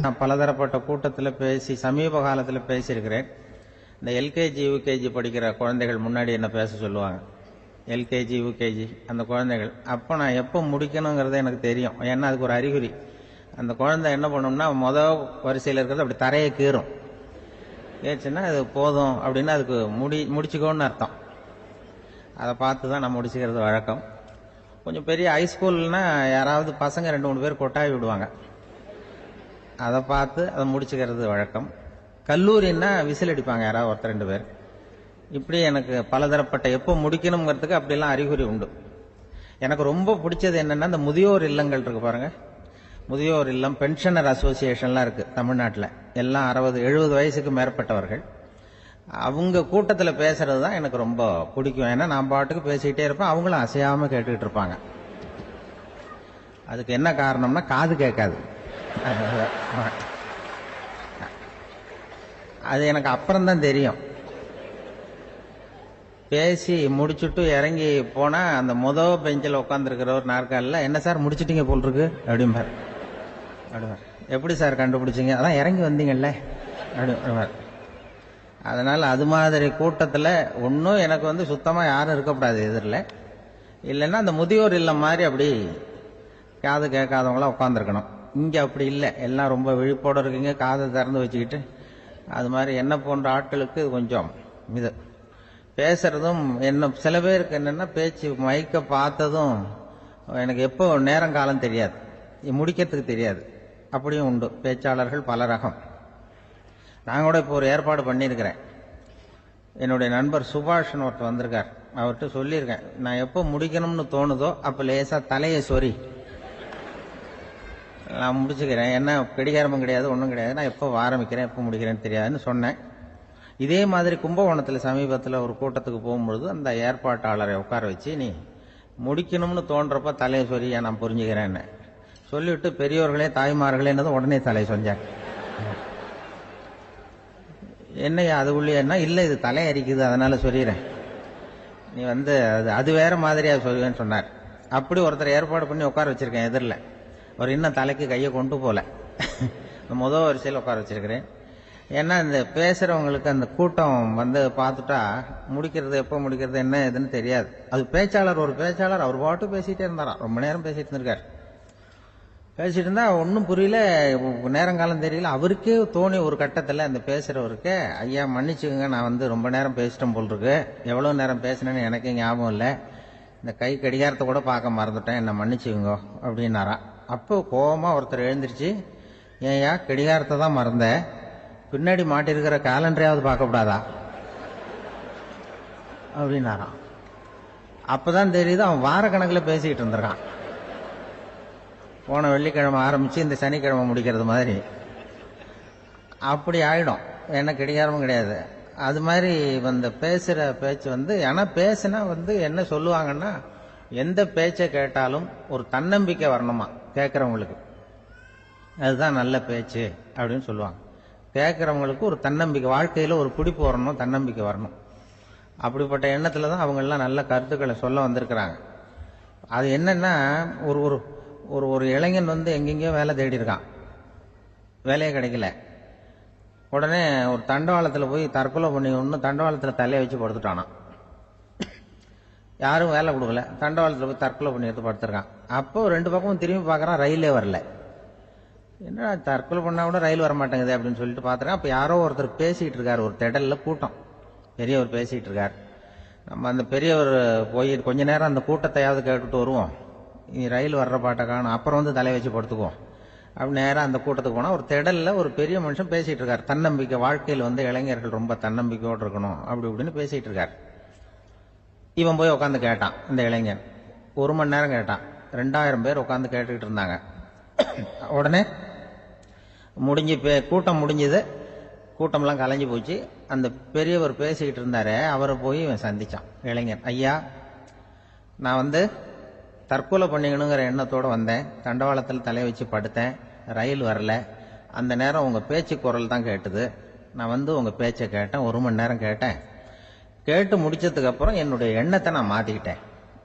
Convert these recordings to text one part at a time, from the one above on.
நான் பலதரப்பட்ட கூட்டத்தில் பேசி சமீப காலத்தில் பேசியிருக்கிறேன். இந்த எல்கேஜி யூகேஜி படிக்கிற குழந்தைகள் முன்னாடி என்ன பேச சொல்லுவாங்க. எல்கேஜி யூகேஜி அந்த குழந்தைகள் அப்போ நான் எப்போ முடிக்கணுங்கிறது எனக்கு தெரியும். ஏன்னா அதுக்கு ஒரு அறிகுறி. அந்த குழந்தை என்ன பண்ணணும்னா மொதல் வரிசையில் இருக்கிறது அப்படி தரையை கீறும். ஏச்சுன்னா அது போதும் அப்படின்னு அதுக்கு முடிச்சுக்கோன்னு அர்த்தம். அதை பார்த்து தான் நான் முடிச்சுக்கிறது வழக்கம். கொஞ்சம் பெரிய ஹைஸ்கூல்னா யாராவது பசங்க 2-3 பேர் கொட்டாவி விடுவாங்க. அதை பார்த்து அதை முடிச்சுக்கிறது வழக்கம். கல்லூரின்னா விசில் அடிப்பாங்க யாராவது ஒருத்தர் 2 பேர். இப்படி எனக்கு பலதரப்பட்ட எப்போ முடிக்கணுங்கிறதுக்கு அப்படிலாம் அறிகுறி உண்டு. எனக்கு ரொம்ப பிடிச்சது என்னன்னா இந்த முதியோர் இல்லங்கள் இருக்கு பாருங்க. முதியோர் இல்லம், பென்ஷனர் அசோசியேஷன்லாம் இருக்கு தமிழ்நாட்டில். எல்லாம் 60-70 வயசுக்கு மேற்பட்டவர்கள். அவங்க கூட்டத்தில் பேசுறது தான் எனக்கு ரொம்ப பிடிக்கும். ஏன்னா நான் பாட்டுக்கு பேசிக்கிட்டே இருப்பேன், அவங்களும் அசையாம கேட்டுக்கிட்டு இருப்பாங்க. அதுக்கு என்ன காரணம்னா காது கேட்காது. அது எனக்கு அப்புறம் தான் தெரியும். பேசி முடிச்சுட்டு இறங்கி போனா அந்த முதல் பெஞ்சில் உட்காந்துருக்கிற ஒரு நாற்காலில் என்ன சார் முடிச்சிட்டீங்க போல் இருக்கு அப்படிம்பார். எப்படி சார் கண்டுபிடிச்சிங்க? அதான் இறங்கி வந்தீங்கல்ல அப்படிம்பார். அதனால அது மாதிரி கூட்டத்தில் ஒன்றும் எனக்கு சுத்தமாக யாரும் இருக்கக்கூடாது எதிரில். இல்லைன்னா அந்த முதியோர் இல்லம் மாதிரி அப்படி காது கேட்காதவங்களாம் உட்காந்துருக்கணும். இங்கே அப்படி இல்லை, எல்லாம் ரொம்ப விழிப்போடு இருக்கீங்க, காதை திறந்து வச்சுக்கிட்டு. அது மாதிரி என்ன போன்ற ஆட்களுக்கு கொஞ்சம் இது பேசுறதும் என்ன சில பேருக்கு என்னென்னா பேச்சு மைக்க பார்த்ததும் எனக்கு எப்போ நேரங்காலம் தெரியாது, முடிக்கிறதுக்கு தெரியாது. அப்படியும் உண்டு பேச்சாளர்கள் பல ரகம். நான் கூட இப்போ ஒரு ஏற்பாடு பண்ணியிருக்கிறேன். என்னுடைய நண்பர் சுபாஷ்னு ஒருத்தர் வந்திருக்கார். அவர்கிட்ட சொல்லியிருக்கேன், நான் எப்போ முடிக்கணும்னு தோணுதோ அப்போ லேசாக தலையை சொறி நான் முடிச்சுக்கிறேன். என்ன கடிகாரமும் கிடையாது, ஒன்றும் கிடையாது. நான் எப்போ ஆரம்பிக்கிறேன் எப்போ முடிக்கிறேன்னு தெரியாதுன்னு சொன்னேன். இதே மாதிரி கும்பகோணத்தில் சமீபத்தில் ஒரு கூட்டத்துக்கு போகும்பொழுது அந்த ஏற்பாட்டாளரை உட்கார வச்சு, நீ முடிக்கணும்னு தோன்றப்ப தலையை சொரியா நான் புரிஞ்சுக்கிறேன்னு சொல்லிவிட்டு பெரியவர்களே தாய்மார்களேன்னதும் உடனே தலையை சொன்னாங்க. என்னையா அது உள்ளேன்னா, இல்லை இது தலை அரிக்குது அதனால சொல்லிடுறேன், நீ அது வேற மாதிரியா சொல்லுவேன்னு சொன்னார். அப்படி ஒருத்தர் ஏற்பாடு பண்ணி உட்கார வச்சிருக்கேன் எதிரில். அவர் இன்னும் தலைக்கு கையை கொண்டு போல, முதல் வரிசையில் உட்கார வச்சிருக்கிறேன். ஏன்னா இந்த பேசுறவங்களுக்கு அந்த கூட்டம் பார்த்துட்டா முடிக்கிறது எப்போ முடிக்கிறது என்ன எதுன்னு தெரியாது. அது ஒரு பேச்சாளர் அவர் பாட்டு பேசிட்டே இருந்தாராம். ரொம்ப நேரம் பேசிட்டு இருந்திருக்காரு. பேசிட்டு இருந்தா ஒன்றும் புரியல, நேரங்காலம் தெரியல. அவருக்கே தோணி ஒரு கட்டத்தில் அந்த பேசுறவருக்கு, ஐயா மன்னிச்சுக்கோங்க, நான் ரொம்ப நேரம் பேசிட்டேன் போல் இருக்கு, எவ்வளோ நேரம் பேசினேன்னு எனக்கே ஞாபகம் இல்லை, இந்த கை கடிகாரத்தை கூட பார்க்க மறந்துட்டேன், என்ன மன்னிச்சுக்கோங்க அப்படின்னாராம். அப்போ கோபமா ஒருத்தர் எழுந்திருச்சு, ஏயா கடிகாரத்தை தான் மறந்த, பின்னாடி மாட்டிருக்கிற கேலண்டரையாவது பார்க்கக்கூடாதா அப்படின்னாராம். அப்பதான் தெரியுது அவன் வார கணக்கில் பேசிக்கிட்டு இருந்திருக்கான். போன வெள்ளிக்கிழமை ஆரம்பிச்சு இந்த சனிக்கிழமை முடிக்கிறது மாதிரி அப்படி ஆயிடும். ஏன்னா கடிகாரமும் கிடையாது. அது மாதிரி பேசுற பேச்சு ஏன்னா பேசுனா என்ன சொல்லுவாங்கன்னா, எந்த பேச்சை கேட்டாலும் ஒரு தன்னம்பிக்கை வரணுமா கேட்கறவங்களுக்கு, அதுதான் நல்ல பேச்சு அப்படின்னு சொல்லுவாங்க. கேட்கறவங்களுக்கு ஒரு தன்னம்பிக்கை, வாழ்க்கையில ஒரு பிடிப்பு வரணும், தன்னம்பிக்கை வரணும். அப்படிப்பட்ட எண்ணத்துல தான் அவங்க எல்லாம் நல்ல கருத்துக்களை சொல்ல வந்திருக்கிறாங்க. அது என்னன்னா, ஒரு ஒரு ஒரு இளைஞன் எங்கெங்கயோ வேலை தேடி இருக்கான், வேலையே கிடைக்கல. உடனே ஒரு தண்டவாளத்தில் போய் தற்கொலை பண்ணி தண்டவாளத்தில் தலையை வச்சு படுத்துட்டானான். யாரும் வேலை கொடுக்கல, தண்டவாளத்தில் போய் தற்கொலை பண்ணி எடுத்து படுத்திருக்கான். அப்போ 2 பக்கமும் திரும்பி பார்க்கறான், ரயிலே வரல. என்ன தற்கொலை பண்ணா கூட ரயில் வர மாட்டேங்குது அப்படின்னு சொல்லிட்டு பார்த்துருக்கேன். அப்போ யாரோ ஒருத்தர் பேசிட்டு இருக்காரு, ஒரு திடல்ல கூட்டம், பெரியவர் பேசிட்டு இருக்காரு. நம்ம அந்த பெரியவர் போய் கொஞ்ச நேரம் அந்த கூட்டத்தையாவது கேட்டுட்டு வருவோம், நீ ரயில் வர்ற பாட்டை காணும், அப்புறம் தலையை வச்சு படுத்துக்குவோம் அப்படி நேரம் அந்த கூட்டத்துக்கு போனா ஒரு திடல்ல ஒரு பெரிய மனுஷன் பேசிட்டு இருக்காரு. தன்னம்பிக்கை, வாழ்க்கையில் இளைஞர்கள் ரொம்ப தன்னம்பிக்கையோடு இருக்கணும் அப்படி இப்படின்னு பேசிட்டு இருக்காரு. இவன் போய் உட்காந்து கேட்டான். இந்த இளைஞன் 1 மணி நேரம் கேட்டான். 2000 பேர் உட்காந்து கேட்டுக்கிட்டு இருந்தாங்க. உடனே கூட்டம் முடிஞ்சது, கூட்டம்லாம் கலைஞ்சு போச்சு. அந்த பெரியவர் பேசிக்கிட்டு இருந்தாரு, அவரை போய் இவன் சந்திச்சான். இளைஞன், ஐயா நான் தற்கொலை பண்ணிக்கணுங்கிற எண்ணத்தோடு வந்தேன், தண்டவாளத்தில் தலையை வச்சு படுத்தேன், ரயில் வரல, அந்த நேரம் உங்கள் பேச்சு குரல் தான் கேட்டுது, நான் உங்கள் பேச்சை கேட்டேன், 1 மணி நேரம் கேட்டேன், கேட்டு முடிச்சதுக்கு அப்புறம் என்னுடைய எண்ணத்தை நான் மாற்றிக்கிட்டேன்,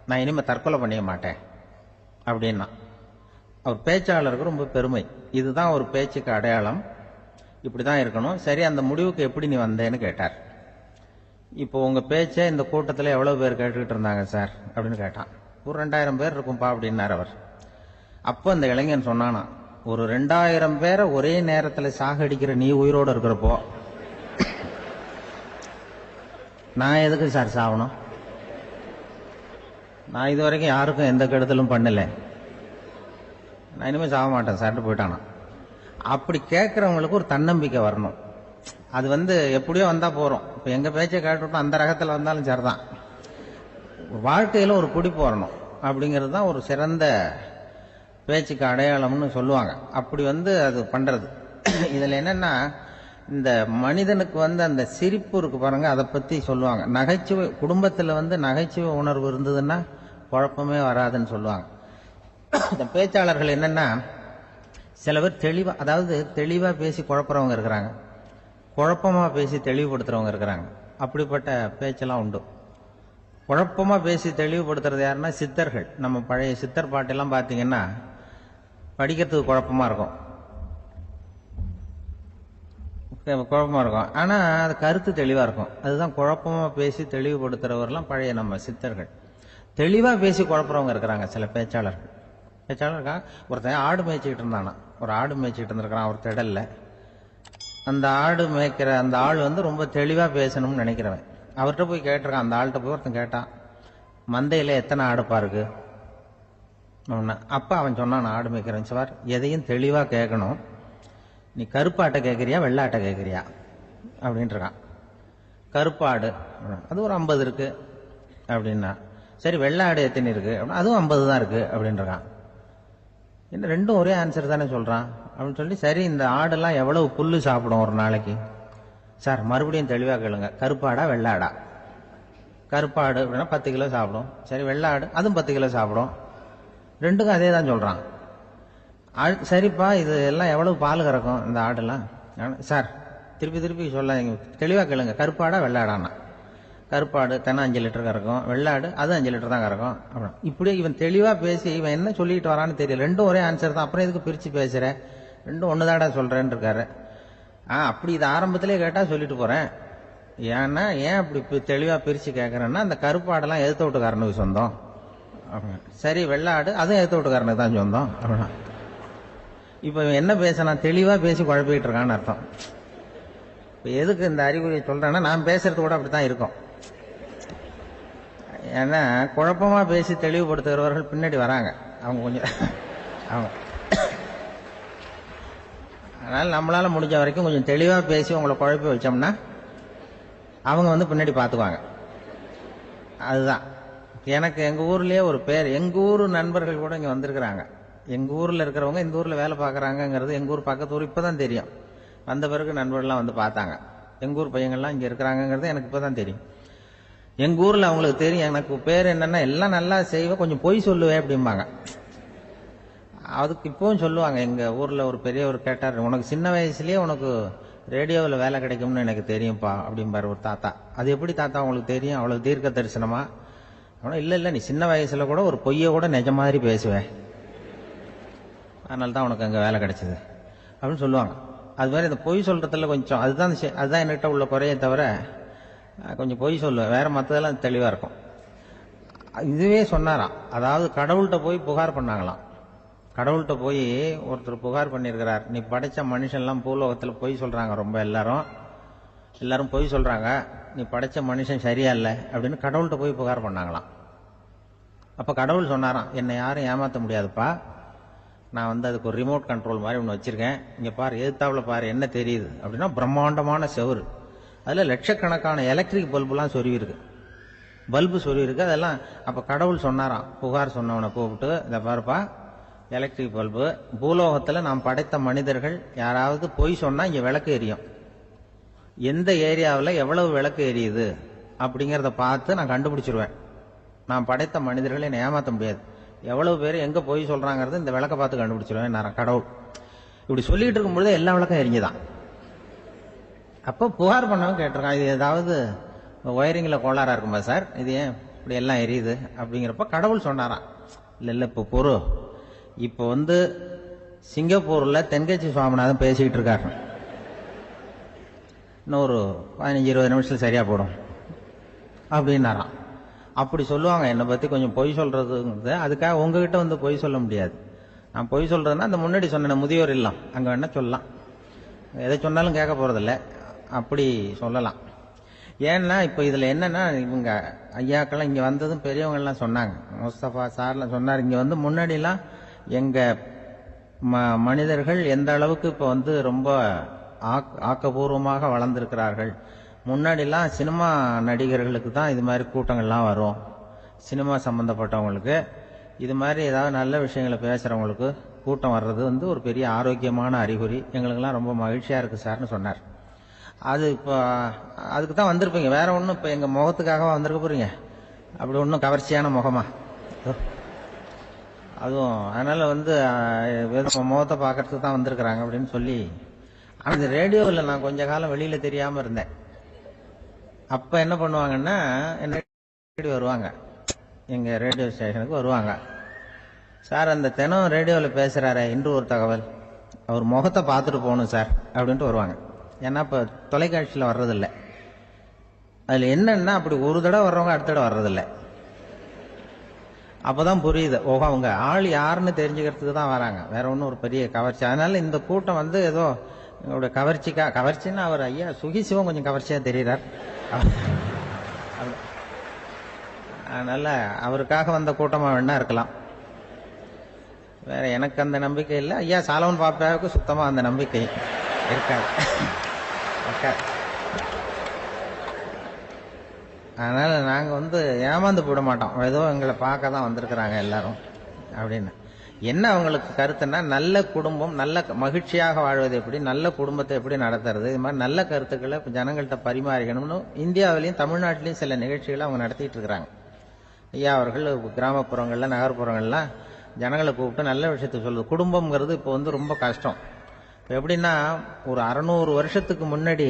நான் இனிமேல் தற்கொலை பண்ணிக்க மாட்டேன் அப்படின்னா. அவர் பேச்சாளருக்கு ரொம்ப பெருமை. இதுதான் ஒரு பேச்சுக்கு அடையாளம், இப்படிதான் இருக்கணும். சரி, அந்த முடிவுக்கு எப்படி நீ வந்தேன்னு கேட்டார். இப்போ உங்க பேச்சை இந்த கூட்டத்தில் எவ்வளவு பேர் கேட்டுக்கிட்டு இருந்தாங்க சார் அப்படின்னு கேட்டான். ஒரு 2000 பேர் இருக்கும்பா அப்படின்னார் அவர். அப்போ அந்த இளைஞன் சொன்னானா, ஒரு 2000 பேரை ஒரே நேரத்தில் சாகடிக்கிற நீ உயிரோடு இருக்கிறப்போ நான் எதுக்கு சார் சாகணும்? நான் இது வரைக்கும் யாருக்கும் எந்த கெடுதலும் பண்ணல, நான் இனிமேல் சாக மாட்டேன் சார்ட்டு போயிட்டானா. அப்படி கேட்கறவங்களுக்கு ஒரு தன்னம்பிக்கை வரணும். அது எப்படியோ வந்தா போறோம். இப்ப எங்க பேச்சை கேட்டுவிட்டோம் அந்த ரகத்தில் வந்தாலும் சரிதான். வாழ்க்கையில ஒரு பிடிப்பு வரணும் அப்படிங்கிறது தான் ஒரு சிறந்த பேச்சுக்கு அடையாளம்னு சொல்லுவாங்க. அப்படி அது பண்றது. இதுல என்னன்னா, இந்த மனிதனுக்கு அந்த சிரிப்பு இருக்கு பாருங்க, அதை பத்தி சொல்லுவாங்க. நகைச்சுவை குடும்பத்துல நகைச்சுவை உணர்வு இருந்ததுன்னா குழப்பமே வராதுன்னு சொல்லுவாங்க. இந்த பேச்சாளர்கள் என்னன்னா, சில பேர் தெளிவா, அதாவது தெளிவா பேசி குழப்பறவங்க இருக்கிறாங்க, குழப்பமா பேசி தெளிவுபடுத்துறவங்க இருக்கிறாங்க. அப்படிப்பட்ட பேச்செல்லாம் உண்டு. குழப்பமா பேசி தெளிவுபடுத்துறது யாருன்னா சித்தர்கள். நம்ம பழைய சித்தர் பாட்டெல்லாம் பார்த்தீங்கன்னா படிக்கிறதுக்கு குழப்பமா இருக்கும், ஆனா அது கருத்து தெளிவா இருக்கும். அதுதான் குழப்பமா பேசி தெளிவுபடுத்துறவர்லாம் பழைய நம்ம சித்தர்கள். தெளிவா பேசி குழப்பறவங்க இருக்கிறாங்க சில பேச்சாளர்கள். ஒருத்தன் ஆடு மேய்ச்சிக்கிட்டு இருந்தானா, ஒரு ஆடு மேய்ச்சிக்கிட்டு இருந்திருக்கிறான் ஒரு திடல்ல. அந்த ஆடு மேய்க்கிற அந்த ஆள் ரொம்ப தெளிவா பேசணும்னு நினைக்கிறவன். அவர்கிட்ட போய் கேட்டிருக்கான். அந்த ஆள்கிட்ட போய் ஒருத்தன் கேட்டான், மந்தையில எத்தனை ஆடுப்பா இருக்கு? அப்ப அவன் சொன்னான், ஆடு மேய்க்கிறவன், சார் எதையும் தெளிவா கேட்கணும், நீ கருப்பாட்டை கேட்கறியா வெள்ளாட்டை கேட்கறியா அப்படின்ட்டு இருக்கான். கருப்பாடு அது ஒரு 50 இருக்கு அப்படின்னா, சரி வெள்ளாடு எத்தனை இருக்கு அப்படின்னா, அதுவும் 50 தான் இருக்கு அப்படின்னு இருக்கான். என்ன ரெண்டும் ஒரே ஆன்சர் தானே சொல்றான் அப்படின்னு சொல்லி, சரி இந்த ஆடெல்லாம் எவ்வளவு புல்லு சாப்பிடும் ஒரு நாளைக்கு? சார் மறுபடியும் தெளிவா கேளுங்க, கருப்பாடா வெள்ளாடா? கருப்பாடு அப்படின்னா 10 கிலோ சாப்பிடும். சரி வெள்ளாடு அதுவும் 10 கிலோ சாப்பிடும். ரெண்டுக்கும் அதே தான் சொல்றான். சரிப்பா இது எல்லாம் எவ்வளவு பால் கறக்கும் இந்த ஆடெல்லாம்? சார் திருப்பி திருப்பி சொல்ல, தெளிவா கேளுங்க, கருப்பாடா வெள்ளாடானா? கருப்பாடு தினம் 5 லிட்டர் கறக்கும், வெள்ளாடு அது 5 லிட்டர் தான் கறக்கும். இப்படியே இவன் தெளிவா பேசி இவன் என்ன சொல்லிட்டு வரான்னு தெரியல. ரெண்டும் ஒரே ஆன்சர் தான், அப்புறம் எதுக்கு பிரிச்சு பேசுற? ரெண்டும் ஒண்ணுதாடா சொல்றேன்னு இருக்காரு. அப்படி இது ஆரம்பத்திலே கேட்டா சொல்லிட்டு போறேன். ஏன்னா ஏன் அப்படி தெளிவா பிரிச்சு கேட்கறேன்னா, அந்த கருப்பாடெல்லாம் எதிர்த்த வீட்டுக்காரனுக்கு சொந்தம். சரி வெள்ளாடு அதுவும் எதிர்த்த வீட்டுக்காரனுக்கு தான் சொந்தம் அப்படின்னா, இப்ப என்ன பேசலாம்? தெளிவா பேசி குழப்பிட்டு இருக்கான்னு அர்த்தம். இப்ப எதுக்கு இந்த அறிகுறியை சொல்றேன்னா, நான் பேசுறது கூட அப்படித்தான் இருக்கும். ஏன்னா குழப்பமா பேசி தெளிவுபடுத்துகிறவர்கள் பின்னாடி வராங்க, அவங்க கொஞ்சம் அவங்க. அதனால நம்மளால முடிஞ்ச வரைக்கும் கொஞ்சம் தெளிவா பேசி உங்களை குழப்பி வச்சோம்னா அவங்க பின்னாடி பார்த்துக்குவாங்க. அதுதான் எனக்கு எங்க ஊர்லயே ஒரு பேர், எங்க ஊர் நண்பர்கள் கூட இங்க வந்திருக்கிறாங்க. எங்க ஊர்ல இருக்கிறவங்க இந்த ஊர்ல வேலை பார்க்கறாங்கிறது எங்க ஊர் பக்கத்து ஊர் இப்பதான் தெரியும். வந்த பிறகு நண்பர்கள்லாம் பார்த்தாங்க. எங்க ஊர் பையங்கள்லாம் இங்க இருக்கிறாங்கிறது எனக்கு இப்பதான் தெரியும். எங்க ஊர்ல அவங்களுக்கு தெரியும் எனக்கு பேர் என்னன்னா, எல்லாம் நல்லா செய்வேன், கொஞ்சம் பொய் சொல்லுவேன் அப்படிம்பாங்க. அதுக்கு இப்பவும் சொல்லுவாங்க. எங்க ஊர்ல ஒரு பெரியவர் கேட்டார், உனக்கு சின்ன வயசுலயே உனக்கு ரேடியோவில் வேலை கிடைக்கும்னு எனக்கு தெரியும்பா அப்படிம்பாரு ஒரு தாத்தா. அது எப்படி தாத்தா உங்களுக்கு தெரியும், அவ்வளவு தீர்க்க தரிசனமா? இல்ல நீ சின்ன வயசுல கூட ஒரு பொய்ய கூட நிஜ மாதிரி பேசுவேன், அதனால தான் உனக்கு அங்க வேலை கிடைச்சது அப்படின்னு சொல்லுவாங்க. அது மாதிரி இந்த பொய் சொல்றதுல கொஞ்சம் அதுதான் என்கிட்ட உள்ள குறைய தவிர, கொஞ்சம் பொய் சொல்லுவேன், வேற மற்றதெல்லாம் தெளிவா இருக்கும். இதுவே சொன்னாராம். அதாவது கடவுள்கிட்ட போய் புகார் பண்ணாங்களாம். கடவுள்கிட்ட போய் ஒருத்தர் புகார் பண்ணியிருக்கிறார், நீ படைச்ச மனுஷன்லாம் பூலோகத்தில் பொய் சொல்றாங்க, ரொம்ப எல்லாரும் பொய் சொல்றாங்க, நீ படைச்ச மனுஷன் சரியா இல்லை அப்படின்னு கடவுள்கிட்ட போய் புகார் பண்ணாங்களாம். அப்ப கடவுள் சொன்னாராம், என்னை யாரும் ஏமாற்ற முடியாதுப்பா, நான் அதுக்கு ஒரு ரிமோட் கண்ட்ரோல் மாதிரி ஒன்று வச்சிருக்கேன், இங்க பாரு எதிர்த்தாப்புல பாரு என்ன தெரியுது அப்படின்னா, பிரம்மாண்டமான செவுரு, அதுல லட்சக்கணக்கான எலக்ட்ரிக் பல்புலாம் சொருவி இருக்கு, பல்பு சொருவி இருக்கு அதெல்லாம். அப்ப கடவுள் சொன்னாராம், புகார் சொன்னவனை கூப்பிட்டு, இதை பாருப்பா எலக்ட்ரிக் பல்பு, பூலோகத்துல நாம் படைத்த மனிதர்கள் யாராவது பொய் சொன்னா இங்க விளக்கு எரியும், எந்த ஏரியாவில் எவ்வளவு விளக்கு எரியுது அப்படிங்கிறத பார்த்து நான் கண்டுபிடிச்சிருவேன், நான் படைத்த மனிதர்களை என்னை ஏமாற்ற முடியாது, எவ்வளவு பேர் எங்க பொய் சொல்றாங்கிறது இந்த விளக்க பார்த்து கண்டுபிடிச்சிருவேன் நான் கடவுள். இப்படி சொல்லிட்டு இருக்கும் பொழுது எல்லா விளக்கம் எரிஞ்சுதான். அப்போ புகார் பண்ணவன் கேட்டிருக்கான், இது ஏதாவது ஒயரிங்ல கோளாறா இருக்குமா சார், இது ஏன் இப்படி எல்லாம் எரியுது அப்படிங்கிறப்ப கடவுள் சொன்னாராம், இல்ல இப்ப பொறு, இப்போ சிங்கப்பூர்ல தென்கட்சி சுவாமிநாதன் பேசிக்கிட்டு இருக்காரு. இன்னும் ஒரு 15-20 நிமிஷத்துல சரியா போடும் அப்படின்னாராம். அப்படி சொல்லுவாங்க என்னை பத்தி கொஞ்சம் பொய் சொல்றதுங்கிறது. அதுக்காக உங்ககிட்ட பொய் சொல்ல முடியாது. நான் பொய் சொல்றதுன்னா அந்த முன்னாடி சொன்ன முதியோர் இல்லம் அங்க வேணா சொல்லலாம், எதை சொன்னாலும் கேட்க போறதில்ல, அப்படி சொல்லலாம். ஏன்னா இப்ப இதுல என்னன்னா, இவங்க ஐயாக்கெல்லாம் இங்க வந்ததும் பெரியவங்க எல்லாம் சொன்னாங்க, முஸ்தபா சார்லாம் சொன்னார், இங்க முன்னாடிலாம் எங்க மனிதர்கள் எந்த அளவுக்கு இப்ப ரொம்ப ஆக்கப்பூர்வமாக வளர்ந்திருக்கிறார்கள். முன்னாடிலாம் சினிமா நடிகர்களுக்கு தான் இது மாதிரி கூட்டங்கள்லாம் வரும், சினிமா சம்பந்தப்பட்டவங்களுக்கு இது மாதிரி ஏதாவது நல்ல விஷயங்களை பேசுறவங்களுக்கு கூட்டம் வர்றது ஒரு பெரிய ஆரோக்கியமான அறிகுறி, எங்களுக்கெல்லாம் ரொம்ப மகிழ்ச்சியா இருக்கு சார்னு சொன்னார். அது இப்போ அதுக்கு தான் வந்திருப்பீங்க, வேற ஒன்றும் இப்போ எங்கள் முகத்துக்காக வந்திருக்க போறீங்க, அப்படி ஒன்றும் கவர்ச்சியான முகமா அதுவும் அதனால முகத்தை பார்க்கறதுக்கு தான் வந்திருக்கிறாங்க அப்படின்னு சொல்லி. அந்த ரேடியோவில் நான் கொஞ்ச காலம் வெளியில தெரியாம இருந்தேன். அப்ப என்ன பண்ணுவாங்கன்னா, என்ன வருவாங்க எங்க ரேடியோ ஸ்டேஷனுக்கு வருவாங்க, சார் அந்த தினம் ரேடியோவில் பேசுறாரு இன்று ஒரு தகவல், அவர் முகத்தை பார்த்துட்டு போகணும் சார் அப்படின்ட்டு வருவாங்க. ஏன்னா இப்ப தொலைக்காட்சியில் வர்றதில்லை. அதுல என்னன்னா, அப்படி ஒரு தடவை வர்றவங்க அடுத்த தடவை வர்றதில்லை. அப்பதான் புரியுது, ஓஹோ அவங்க ஆள் யாருன்னு தெரிஞ்சுக்கிறதுக்கு தான் வராங்க, வேற ஒன்றும் ஒரு பெரிய கவர்ச்சி. அதனால இந்த கூட்டம் ஏதோ எங்களுடைய கவர்ச்சின்னா அவர் ஐயா சுகி சிவம் கொஞ்சம் கவர்ச்சியா தெரிகிறார், அதனால அவருக்காக வந்த கூட்டமா வேணா இருக்கலாம், வேற எனக்கு அந்த நம்பிக்கை இல்லை. ஐயா சாலவன் பாப்பாவுக்கு சுத்தமா அந்த நம்பிக்கை இருக்காது. அதனால நாங்க ஏமாந்து போட மாட்டோம், ஏதோ எங்களை பார்க்க தான் வந்திருக்கிறாங்க எல்லாரும் அப்படின்னு. என்ன அவங்களுக்கு கருத்துன்னா, நல்ல குடும்பம் நல்ல மகிழ்ச்சியாக வாழ்வது எப்படி, நல்ல குடும்பத்தை எப்படி நடத்துறது, இது மாதிரி நல்ல கருத்துக்களை ஜனங்கள்கிட்ட பரிமாறிக்கணும்னு இந்தியாவிலையும் தமிழ்நாட்டிலையும் சில நிகழ்ச்சிகளை அவங்க நடத்திட்டு இருக்கிறாங்க. ஐயா அவர்கள் கிராமப்புறங்கள்ல நகர்ப்புறங்கள்லாம் ஜனங்களை கூப்பிட்டு நல்ல விஷயத்த சொல்லுது. குடும்பம்ங்கிறது இப்போ ரொம்ப கஷ்டம். எப்படின்னா, ஒரு 600 வருஷத்துக்கு முன்னாடி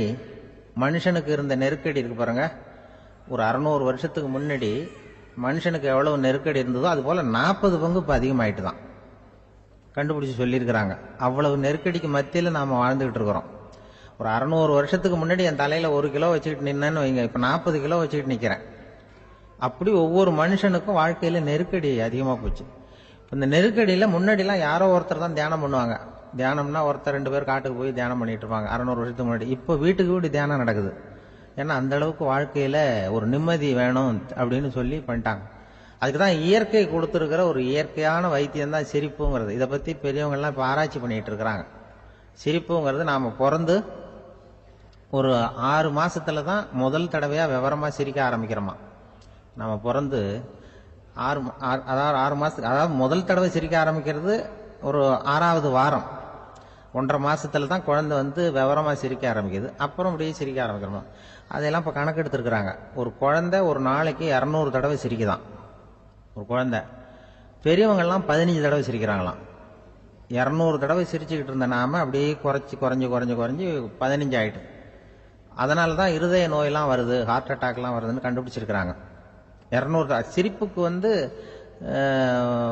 மனுஷனுக்கு இருந்த நெருக்கடி இருக்கு பாருங்க, ஒரு 600 வருஷத்துக்கு முன்னாடி மனுஷனுக்கு எவ்வளவு நெருக்கடி இருந்ததோ அது போல 40 பங்கு இப்ப அதிகமாயிட்டு தான் கண்டுபிடிச்சு சொல்லியிருக்கிறாங்க. அவ்வளவு நெருக்கடிக்கு மத்தியில நாம வாழ்ந்துகிட்டு இருக்கிறோம். ஒரு 600 வருஷத்துக்கு முன்னாடி என் தலையில 1 கிலோ வச்சுக்கிட்டு நின்னேன்னு வைங்க, இப்ப 40 கிலோ வச்சுக்கிட்டு நிக்கிறேன். அப்படி ஒவ்வொரு மனுஷனுக்கும் வாழ்க்கையில நெருக்கடி அதிகமா போச்சு. இந்த நெருக்கடியில முன்னாடிலாம் யாரோ ஒருத்தர் தான் தியானம் பண்ணுவாங்க. தியானம்னா ஒருத்தர் 2 பேர் காட்டுக்கு போய் தியானம் பண்ணிட்டு இருப்பாங்க 600 வருஷத்துக்கு முன்னாடி. இப்ப வீட்டுக்கு வீடு தியானம் நடக்குது. ஏன்னா அந்த அளவுக்கு வாழ்க்கையில ஒரு நிம்மதி வேணும் அப்படின்னு சொல்லி பண்ணிட்டாங்க. அதுக்குதான் இயற்கை கொடுத்திருக்கிற ஒரு இயற்கையான வைத்தியம் தான் சிரிப்புங்கிறது. இதை பத்தி பெரியவங்க எல்லாம் இப்ப ஆராய்ச்சி பண்ணிட்டு இருக்கிறாங்க. சிரிப்புங்கிறது நாம பிறந்து ஒரு 6 மாசத்துல தான் முதல் தடவையா விவரமா சிரிக்க ஆரம்பிக்கிறோமா. நம்ம பிறந்து 6 மாசத்துக்கு, அதாவது முதல் தடவை சிரிக்க ஆரம்பிக்கிறது ஒரு 6வது வாரம், 1.5 மாசத்துல தான் குழந்தை விவரமா சிரிக்க ஆரம்பிக்குது. அப்புறம் அப்படியே சிரிக்க ஆரம்பிக்கிறோம். அதெல்லாம் இப்ப கணக்கு எடுத்திருக்கிறாங்க. ஒரு குழந்தை ஒரு நாளைக்கு 200 தடவை சிரிக்குதான் ஒரு குழந்தை. பெரியவங்க எல்லாம் 15 தடவை சிரிக்கிறாங்களாம். 200 தடவை சிரிச்சுக்கிட்டு இருந்த நாம அப்படியே குறைஞ்சு 15 ஆயிட்டு. அதனாலதான் இருதய நோயெல்லாம் வருது, ஹார்ட் அட்டாக் எல்லாம் வருதுன்னு கண்டுபிடிச்சிருக்கிறாங்க. 200 சிரிப்புக்கு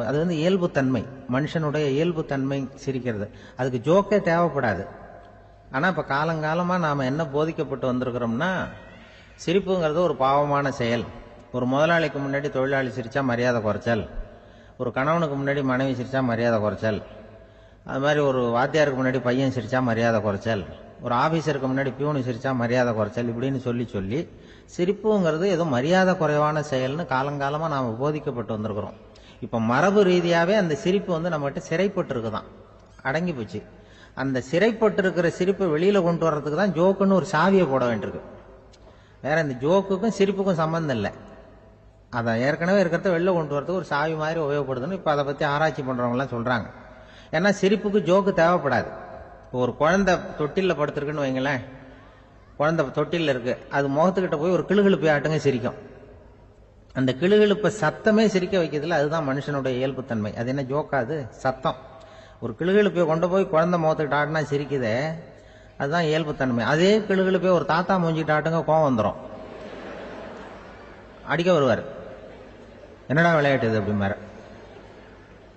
அது இயல்புத்தன்மை, மனுஷனுடைய இயல்புத்தன்மை சிரிக்கிறது. அதுக்கு ஜோக்கே தேவைப்படாது. ஆனா இப்ப காலங்காலமா நாம என்ன போதிக்கப்பட்டு வந்திருக்கிறோம்னா, சிரிப்புங்கிறது ஒரு பாவமான செயல். ஒரு முதலாளிக்கு முன்னாடி தொழிலாளி சிரிச்சா மரியாதை குறைச்சல், ஒரு கணவனுக்கு முன்னாடி மனைவி சிரிச்சா மரியாதை குறைச்சல், அது மாதிரி ஒரு வாத்தியாருக்கு முன்னாடி பையன் சிரிச்சா மரியாதை குறைச்சல், ஒரு ஆபீசருக்கு முன்னாடி பியூனு சிரிச்சா மரியாதை குறைச்சல், இப்படின்னு சொல்லி சிரிப்புங்கிறது ஏதோ மரியாதை குறைவான செயல்னு காலங்காலமா நாம போதிக்கப்பட்டு வந்திருக்கிறோம். இப்ப மரபு ரீதியாவே அந்த சிரிப்பு நம்மகிட்ட சிறைப்பட்டு இருக்குதான், அடங்கி போச்சு. அந்த சிறைப்பட்டு இருக்கிற சிரிப்பை வெளியில கொண்டு வர்றதுக்கு தான் ஜோக்குன்னு ஒரு சாவியை போட வேண்டியிருக்கு. வேற இந்த ஜோக்குக்கும் சிரிப்புக்கும் சம்பந்தம் இல்லை. அதை ஏற்கனவே இருக்கிறத வெளில கொண்டு வரதுக்கு ஒரு சாவி மாதிரி உபயோகப்படுதுன்னு இப்ப அதை பத்தி ஆராய்ச்சி பண்றவங்க எல்லாம் சொல்றாங்க. ஏன்னா சிரிப்புக்கு ஜோக்கு தேவைப்படாது. ஒரு குழந்தை தொட்டில படுத்திருக்குன்னு வைங்களேன், குழந்தை தொட்டில இருக்கு, அது முகத்துக்கிட்ட போய் ஒரு கிளுகிழுப்பை ஆட்டுங்க சிரிக்கும். அந்த கிளுகிழுப்ப சத்தமே சிரிக்க வைக்கிறதுல அதுதான் மனுஷனுடைய இயல்புத்தன்மை. அது என்ன ஜோக்காது, சத்தம். ஒரு கிளுகிழுப்பை கொண்டு போய் குழந்தை முகத்துக்கிட்ட ஆட்டினா சிரிக்குதே, அதுதான் இயல்புத்தன்மை. அதே கிளுகிழுப்பை ஒரு தாத்தா மூஞ்சிக்கிட்ட ஆட்டுங்க, கோவம் வந்துடும், அடிக்க வருவார், என்னடா விளையாட்டு இது அப்படிமாரு.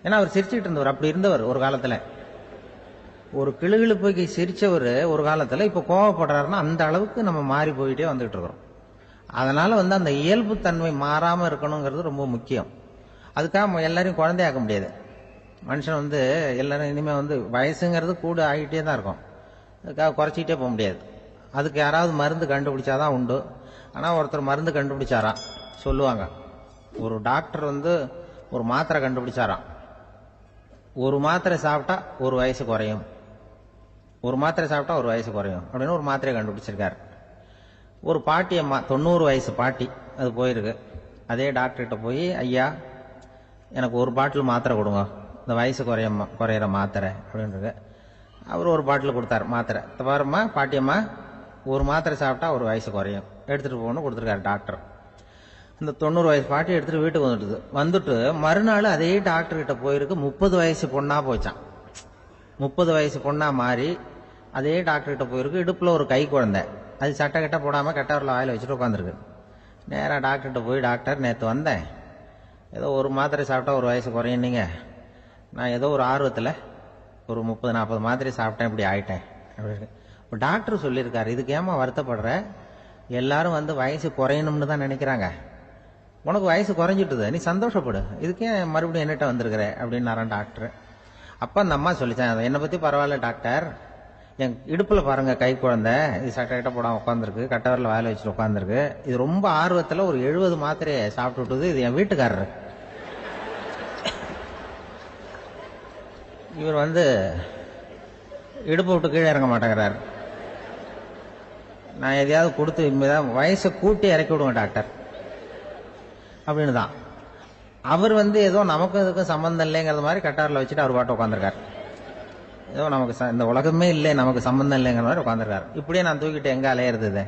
ஏன்னா அவர் சிரிச்சுக்கிட்டு இருந்தவர், அப்படி இருந்தவர் ஒரு காலத்துல. ஒரு கிளுகிழுப்புக்கு சிரிச்சவர் ஒரு காலத்துல இப்ப கோவப்படுறாருன்னா அந்த அளவுக்கு நம்ம மாறி போயிட்டே வந்துகிட்டு இருக்கிறோம். அதனால அந்த இயல்பு தன்மை மாறாம இருக்கணுங்கிறது ரொம்ப முக்கியம். அதுக்காக எல்லாரையும் குழந்தையாக்க முடியாது. மனுஷன் எல்லாரும் இனிமே வயசுங்கிறது கூட ஆகிட்டே தான் இருக்கும். அதுக்காக குறைச்சிக்கிட்டே போக முடியாது. அதுக்கு யாராவது மருந்து கண்டுபிடிச்சாதான் உண்டு. ஆனா ஒருத்தர் மருந்து கண்டுபிடிச்சாராம், சொல்லுவாங்க. ஒரு டாக்டர் ஒரு மாத்திரை கண்டுபிடிச்சாராம். ஒரு மாத்திரை சாப்பிட்டா ஒரு வயசு குறையும், ஒரு மாத்திரை சாப்பிட்டா ஒரு வயசு குறையும் அப்படின்னு ஒரு மாத்திரையை கண்டுபிடிச்சிருக்காரு. ஒரு பாட்டி அம்மா, 90 வயசு பாட்டி, அது போயிருக்கு. அதே டாக்டர்கிட்ட போய், ஐயா எனக்கு ஒரு பாட்டில் மாத்திரை கொடுங்க, இந்த வயசு குறையிற மாத்திரை அப்படின்றது. அவர் ஒரு பாட்டில் கொடுத்தாரு மாத்திரை. பாருமா பாட்டியம்மா, ஒரு மாத்திரை சாப்பிட்டா ஒரு வயசு குறையும், எடுத்துட்டு போகணும்னு கொடுத்துருக்காரு டாக்டர். இந்த 90 வயசு பாட்டி எடுத்துட்டு வீட்டுக்கு வந்துட்டு மறுநாள் அதே டாக்டர் கிட்ட போயிருக்கு. 30 வயசு பொண்ணா போச்சான். 30 வயசு பொண்ணா மாறி அதே டாக்டர் கிட்ட போயிருக்கு. இடுப்புல ஒரு கை குழந்தை, அது சட்டை கட்ட போடாம கட்டவரில் வாயில வச்சுட்டு உட்காந்துருக்கு. நேராக டாக்டர்கிட்ட போய், டாக்டர் நேற்று வந்தேன், ஏதோ ஒரு மாத்திரை சாப்பிட்டா ஒரு வயசு குறையும், நீங்க நான் ஏதோ ஒரு ஆர்வத்தில் ஒரு 30-40 மாத்திரை சாப்பிட்டேன், இப்படி ஆயிட்டேன் அப்படின்னு. இப்போ டாக்டர் சொல்லியிருக்காரு, இதுக்கு ஏமா வருத்தப்படுற, எல்லாரும் வயசு குறையணும்னு தான் நினைக்கிறாங்க, உனக்கு வயசு குறைஞ்சிட்டுது, நீ சந்தோஷப்படு, இதுக்கே மறுபடியும் என்னட்ட வந்திருக்கிற அப்படின்னாரான் டாக்டர். அப்ப அந்த அம்மா சொல்லிச்சேன், என்னை பத்தி பரவாயில்ல டாக்டர், என் இடுப்புல பாருங்க கை குழந்தை, இது சட்டை கிட்ட போடாம உட்காந்துருக்கு, கட்டவரில் வாயில வச்சுட்டு உட்காந்துருக்கு, இது ரொம்ப ஆர்வத்துல ஒரு 70 மாத்திரையை சாப்பிட்டு விட்டுது, இது என் வீட்டுக்காரரு. இவர் இடுப்பு விட்டு கீழே இறங்க மாட்டேங்கிறார். நான் எதையாவது கொடுத்து இனிமேதான் வயசை கூட்டி இறக்கி விடுவேன் டாக்டர் அப்படின்னு தான். அவர் ஏதோ நமக்கும் இதுக்கும் சம்பந்தம் இல்லைங்கிறது மாதிரி கட்டாரில் வச்சுட்டு அவர் பாட்டு உட்காந்துருக்காரு. ஏதோ நமக்கு இந்த உலகமே இல்லை, நமக்கு சம்பந்தம் இல்லைங்கிற மாதிரி உட்காந்துருக்காரு. இப்படியே நான் தூக்கிட்டு எங்க அலையிறது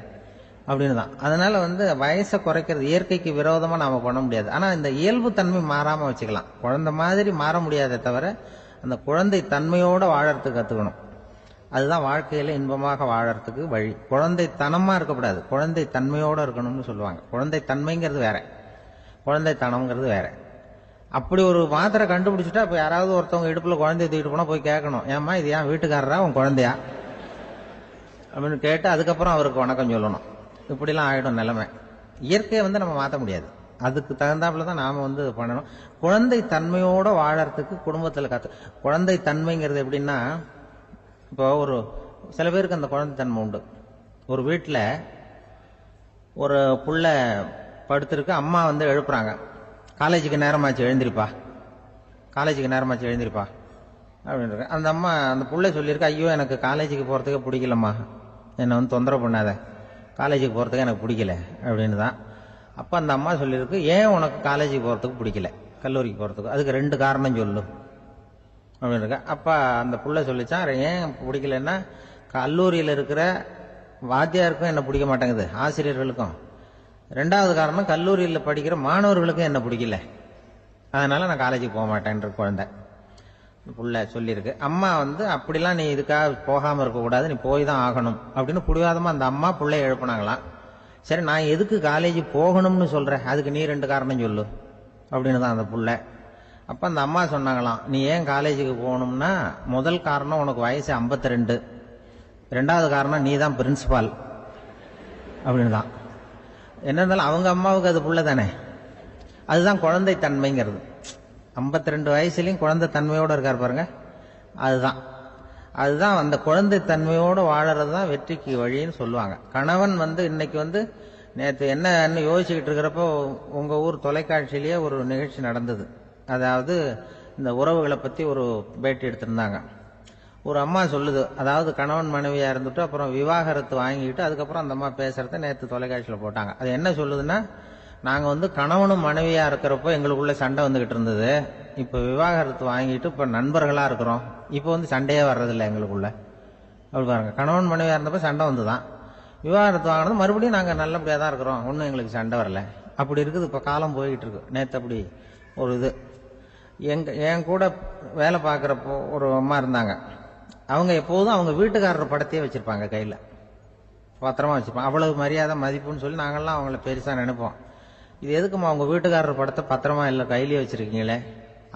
அப்படின்னு தான். அதனால வயசை குறைக்கிறது இயற்கைக்கு விரோதமா நாம பண்ண முடியாது. ஆனா இந்த இயல்பு தன்மை மாறாம வச்சுக்கலாம். குழந்தை மாதிரி மாற முடியாதே தவிர அந்த குழந்தை தன்மையோட வாழறதுக்கு கத்துக்கணும். அதுதான் வாழ்க்கையில இன்பமாக வாழறதுக்கு வழி. குழந்தை தனமா இருக்கக்கூடாது, குழந்தை தன்மையோட இருக்கணும்னு சொல்லுவாங்க. குழந்தை தன்மைங்கிறது வேற, குழந்தை தனம்ங்கிறது வேற. அப்படி ஒரு மாத்திரை கண்டுபிடிச்சிட்டா இப்ப யாராவது ஒருத்தவங்க இடுப்புல குழந்தைய தூக்கிட்டு போனா போய் கேட்கணும், ஏமா இது ஏன் வீட்டுக்காரரா உன் குழந்தையா அப்படின்னு கேட்டு அதுக்கப்புறம் அவருக்கு வணக்கம் சொல்லணும். இப்படிலாம் ஆயிடும் நிலைமை. இயற்கையை நம்ம மாற்ற முடியாது, அதுக்கு தகுந்தாப்புல தான் நாம பண்ணணும். குழந்தை தன்மையோட வாழறதுக்கு குடும்பத்துல குழந்தை தன்மைங்கிறது எப்படின்னா, இப்போ ஒரு சில பேருக்கு அந்த குழந்தை தன்மை உண்டு. ஒரு வீட்டுல ஒரு புள்ள படுத்திருக்கு, அம்மா எழுப்புறாங்க, காலேஜுக்கு நேரமாச்சு எழுந்திருப்பா, காலேஜுக்கு நேரமாச்சு எழுந்திருப்பா அப்படின்னு. அந்த அம்மா அந்த புள்ள சொல்லியிருக்கு, ஐயோ எனக்கு காலேஜுக்கு போறதுக்கு பிடிக்கலம்மா, என்னை தொந்தரவு பண்ணாத, காலேஜுக்கு போறதுக்கு எனக்கு பிடிக்கல அப்படின்னு தான். அப்ப அந்த அம்மா சொல்லியிருக்கு, ஏன் உனக்கு காலேஜுக்கு போறதுக்கு பிடிக்கல, கல்லூரிக்கு போறதுக்கு, அதுக்கு 2 காரணம் சொல்லு அப்படின்னு இருக்க. அப்ப அந்த புள்ள சொல்லிச்சான், ஏன் பிடிக்கலன்னா, கல்லூரியில் இருக்கிற வாத்தியாருக்கும் என்ன பிடிக்க மாட்டேங்குது, ஆசிரியர்களுக்கும். 2வது காரணம், கல்லூரியில் படிக்கிற மாணவர்களுக்கும் என்ன பிடிக்கல, அதனால நான் காலேஜுக்கு போக மாட்டேன்ற குழந்தை புள்ள சொல்லியிருக்கு. அம்மா அப்படிலாம் நீ இதுக்காக போகாம இருக்கக்கூடாது, நீ போய் தான் ஆகணும் அப்படின்னு புடிவாதமா அந்த அம்மா புள்ளைய எழுப்பினாங்களாம். சரி நான் எதுக்கு காலேஜ் போகணும்னு சொல்றேன், அதுக்கு நீ 2 காரணம் சொல்லு அப்படின்னு தான் அந்த புள்ள. அப்ப அந்த அம்மா சொன்னாங்களாம், நீ ஏன் காலேஜுக்கு போகணும்னா, முதல் காரணம் உனக்கு வயசு 52, 2வது காரணம் நீ தான் பிரின்சிபால் அப்படின்னு தான். என்ன இருந்தாலும் அவங்க அம்மாவுக்கு அது புள்ள தானே. அதுதான் குழந்தை தன்மைங்கிறது. 52 வயசுலயும் குழந்தை தன்மையோட இருக்காரு பாருங்க, அதுதான் அந்த குழந்தை தன்மையோட வாழறது தான் வெற்றிக்கு வழின்னு சொல்லுவாங்க. கணவன் இன்னைக்கு நேற்று என்னன்னு யோசிச்சுக்கிட்டு இருக்கிறப்போ உங்க ஊர் தொலைக்காட்சியிலேயே ஒரு நிகழ்ச்சி நடந்தது. அதாவது இந்த உறவுகளை பத்தி ஒரு பேட்டி எடுத்திருந்தாங்க. ஒரு அம்மா சொல்லுது, அதாவது கணவன் மனைவியா இருந்துட்டு அப்புறம் விவாகரத்து வாங்கிட்டு அதுக்கப்புறம் அந்த அம்மா பேசுறத நேற்று தொலைக்காட்சியில போட்டாங்க. அது என்ன சொல்லுதுன்னா, நாங்க கணவனும் மனைவியா இருக்கிறப்போ எங்களுக்குள்ள சண்டை வந்துகிட்டு இருந்தது, இப்ப விவாகரத்து வாங்கிட்டு இப்ப நண்பர்களா இருக்கிறோம், இப்ப சண்டையே வர்றதில்லை எங்களுக்குள்ள. அப்படி பாருங்க, கணவன் மனைவியா இருந்தப்ப சண்டை வந்துதான், விவாகரத்து வாங்கினது மறுபடியும் நாங்க நல்லபடியா தான் இருக்கிறோம், ஒன்னும் எங்களுக்கு சண்டை வரல. அப்படி இருக்குது இப்ப காலம் போய்கிட்டு இருக்கு. நேற்று அப்படி ஒரு இது என் கூட வேலை பார்க்கறப்போ ஒரு அம்மா இருந்தாங்க. அவங்க எப்போதும் அவங்க வீட்டுக்காரர் படத்தையே வச்சிருப்பாங்க, கையில பத்திரமா வச்சிருப்பாங்க. அவ்வளவு மரியாதை மதிப்புன்னு சொல்லி நாங்கெல்லாம் அவங்கள பெருசா நினைப்போம். இது எதுக்குமா உங்க வீட்டுக்காரர் படத்தை பத்திரமா இல்லை கையிலேயே வச்சிருக்கீங்களே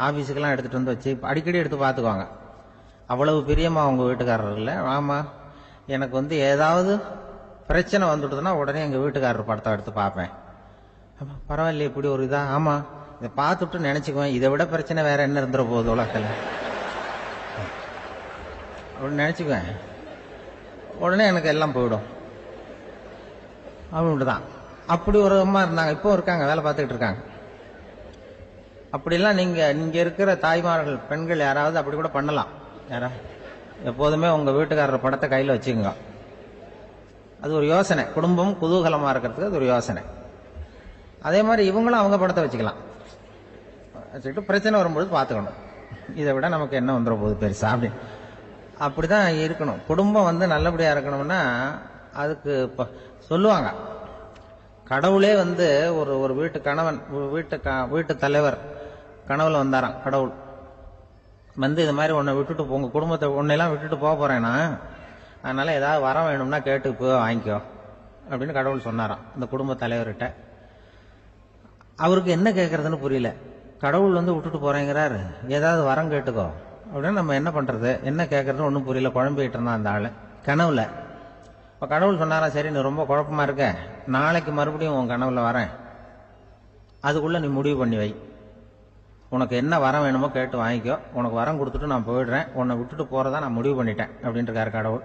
ஆஃபீஸுக்கெல்லாம் எடுத்துகிட்டு வந்து வச்சு அடிக்கடி எடுத்து பார்த்துக்குவாங்க. அவ்வளவு பிரியமா அவங்க வீட்டுக்காரர் இல்லை. ஆமாம், எனக்கு வந்து ஏதாவது பிரச்சனை வந்துடுதுன்னா உடனே எங்கள் வீட்டுக்காரர் படத்தை எடுத்து பார்ப்பேன். ஆமாம், பரவாயில்லையே இப்படி ஒரு இதா? ஆமாம், இதை பார்த்துட்டு நினச்சிக்குவேன், இதை விட பிரச்சனை வேற என்ன இருந்துட போகுது உலகத்தில் அப்படின்னு நினச்சிக்குவேன். உடனே எனக்கு எல்லாம் போயிடும் அப்படின்ட்டு தான். அப்படி ஒரு அம்மா இருந்தாங்க, இப்போ இருக்காங்க, வேலை பார்த்துக்கிட்டு இருக்காங்க. அப்படிலாம் நீங்க இருக்கிற தாய்மார்கள், பெண்கள் யாராவது அப்படி கூட பண்ணலாம். யாரா எப்போதுமே உங்க வீட்டுக்காரர் படத்தை கையில் வச்சுக்கோங்க. அது ஒரு யோசனை, குடும்பம் குதூகலமா இருக்கிறதுக்கு அது ஒரு யோசனை. அதே மாதிரி இவங்களும் அவங்க படத்தை வச்சுக்கலாம். வச்சுக்கிட்டு பிரச்சனை வரும்போது பார்த்துக்கணும், இதை விட நமக்கு என்ன வந்துட போகுது பெருசா அப்படின்னு. அப்படிதான் இருக்கணும். குடும்பம் வந்து நல்லபடியா இருக்கணும்னா அதுக்கு சொல்லுவாங்க, கடவுளே வந்து ஒரு வீட்டு கணவன், வீட்டு தலைவர் கனவுல வந்தாராம். கடவுள் வந்து இது மாதிரி உன்னை விட்டுட்டு உங்க குடும்பத்தை உன்னையெல்லாம் விட்டுட்டு போக போறேன்னா, அதனால ஏதாவது வரம் வேணும்னா கேட்டு போய் வாங்கிக்கோ அப்படின்னு கடவுள் சொன்னாராம் இந்த குடும்ப தலைவர்கிட்ட. அவருக்கு என்ன கேட்கறதுன்னு புரியல. கடவுள் வந்து விட்டுட்டு போறேங்கிறாரு, ஏதாவது வரம் கேட்டுக்கோ அப்படின்னு. நம்ம என்ன பண்றது, என்ன கேட்கறதுன்னு ஒன்றும் புரியல, குழம்பிட்டு இருந்தான் அந்த ஆளு கனவுல. இப்போ கடவுள் சொன்னாரா, சரி நீ ரொம்ப குழப்பமா இருக்க, நாளைக்கு மறுபடியும் உன் கனவுல வரேன், அதுக்குள்ள நீ முடிவு பண்ணி வை, உனக்கு என்ன வரம் வேணுமோ கேட்டு வாங்கிக்கோ, உனக்கு வரம் கொடுத்துட்டு நான் போயிடுறேன், உன்னை விட்டுட்டு போறதா நான் முடிவு பண்ணிட்டேன் அப்படின்னு இருக்காரு கடவுள்.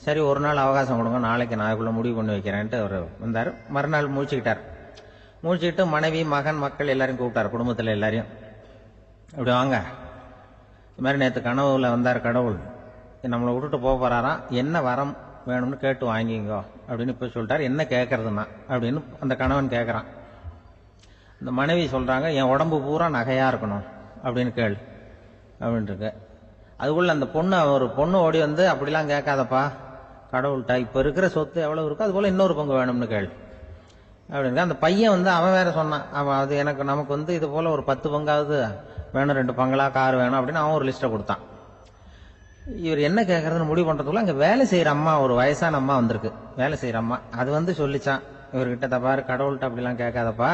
சரி ஒரு நாள் அவகாசம் கொடுங்க, நாளைக்கு நான் அதுக்குள்ள முடிவு பண்ணி வைக்கிறேன்ட்டு அவர் வந்தார். மறுநாள் முழிச்சுக்கிட்டார். முழிச்சுக்கிட்டு மனைவி மகன் மக்கள் எல்லாரையும் கூப்பிட்டார், குடும்பத்தில் எல்லாரையும். அப்படி வாங்க, இது மாதிரி நேற்று கனவுல வந்தார் கடவுள், நம்மளை விட்டுட்டு போக போறாராம், என்ன வரம் வேணும்னு கேட்டு வாங்கிங்கோ அப்படின்னு இப்போ சொல்லிட்டார். என்ன கேட்கறதுன்னா அப்படின்னு அந்த கணவன் கேட்கறான். இந்த மனைவி சொல்றாங்க, என் உடம்பு பூரா நகையா இருக்கணும் அப்படின்னு கேள் அப்படின்ட்டு இருக்கு. அதுக்குள்ள அந்த ஒரு பொண்ணு ஓடி வந்து, அப்படிலாம் கேட்காதப்பா கடவுள்கிட்ட, இப்ப இருக்கிற சொத்து எவ்வளவு இருக்கோ அது போல இன்னொரு பங்கு வேணும்னு கேள் அப்படின்னு. அந்த பையன் வந்து அவன் வேற சொன்னான், அவன் அது நமக்கு வந்து இது போல ஒரு 10 பங்காவது வேணும், 2 பங்களா கார் வேணும் அப்படின்னு அவன் ஒரு லிஸ்ட்டை கொடுத்தான். இவர் என்ன கேட்கறதுன்னு முடிவு பண்றதுக்குள்ள அங்க வேலை செய்யற அம்மா, ஒரு வயசான அம்மா வந்திருக்கு, வேலை செய்யற அம்மா. அது வந்து சொல்லிச்சான் இவர்கிட்ட, தப்பாரு கடவுள்கிட்ட அப்படிலாம் கேட்காதப்பா,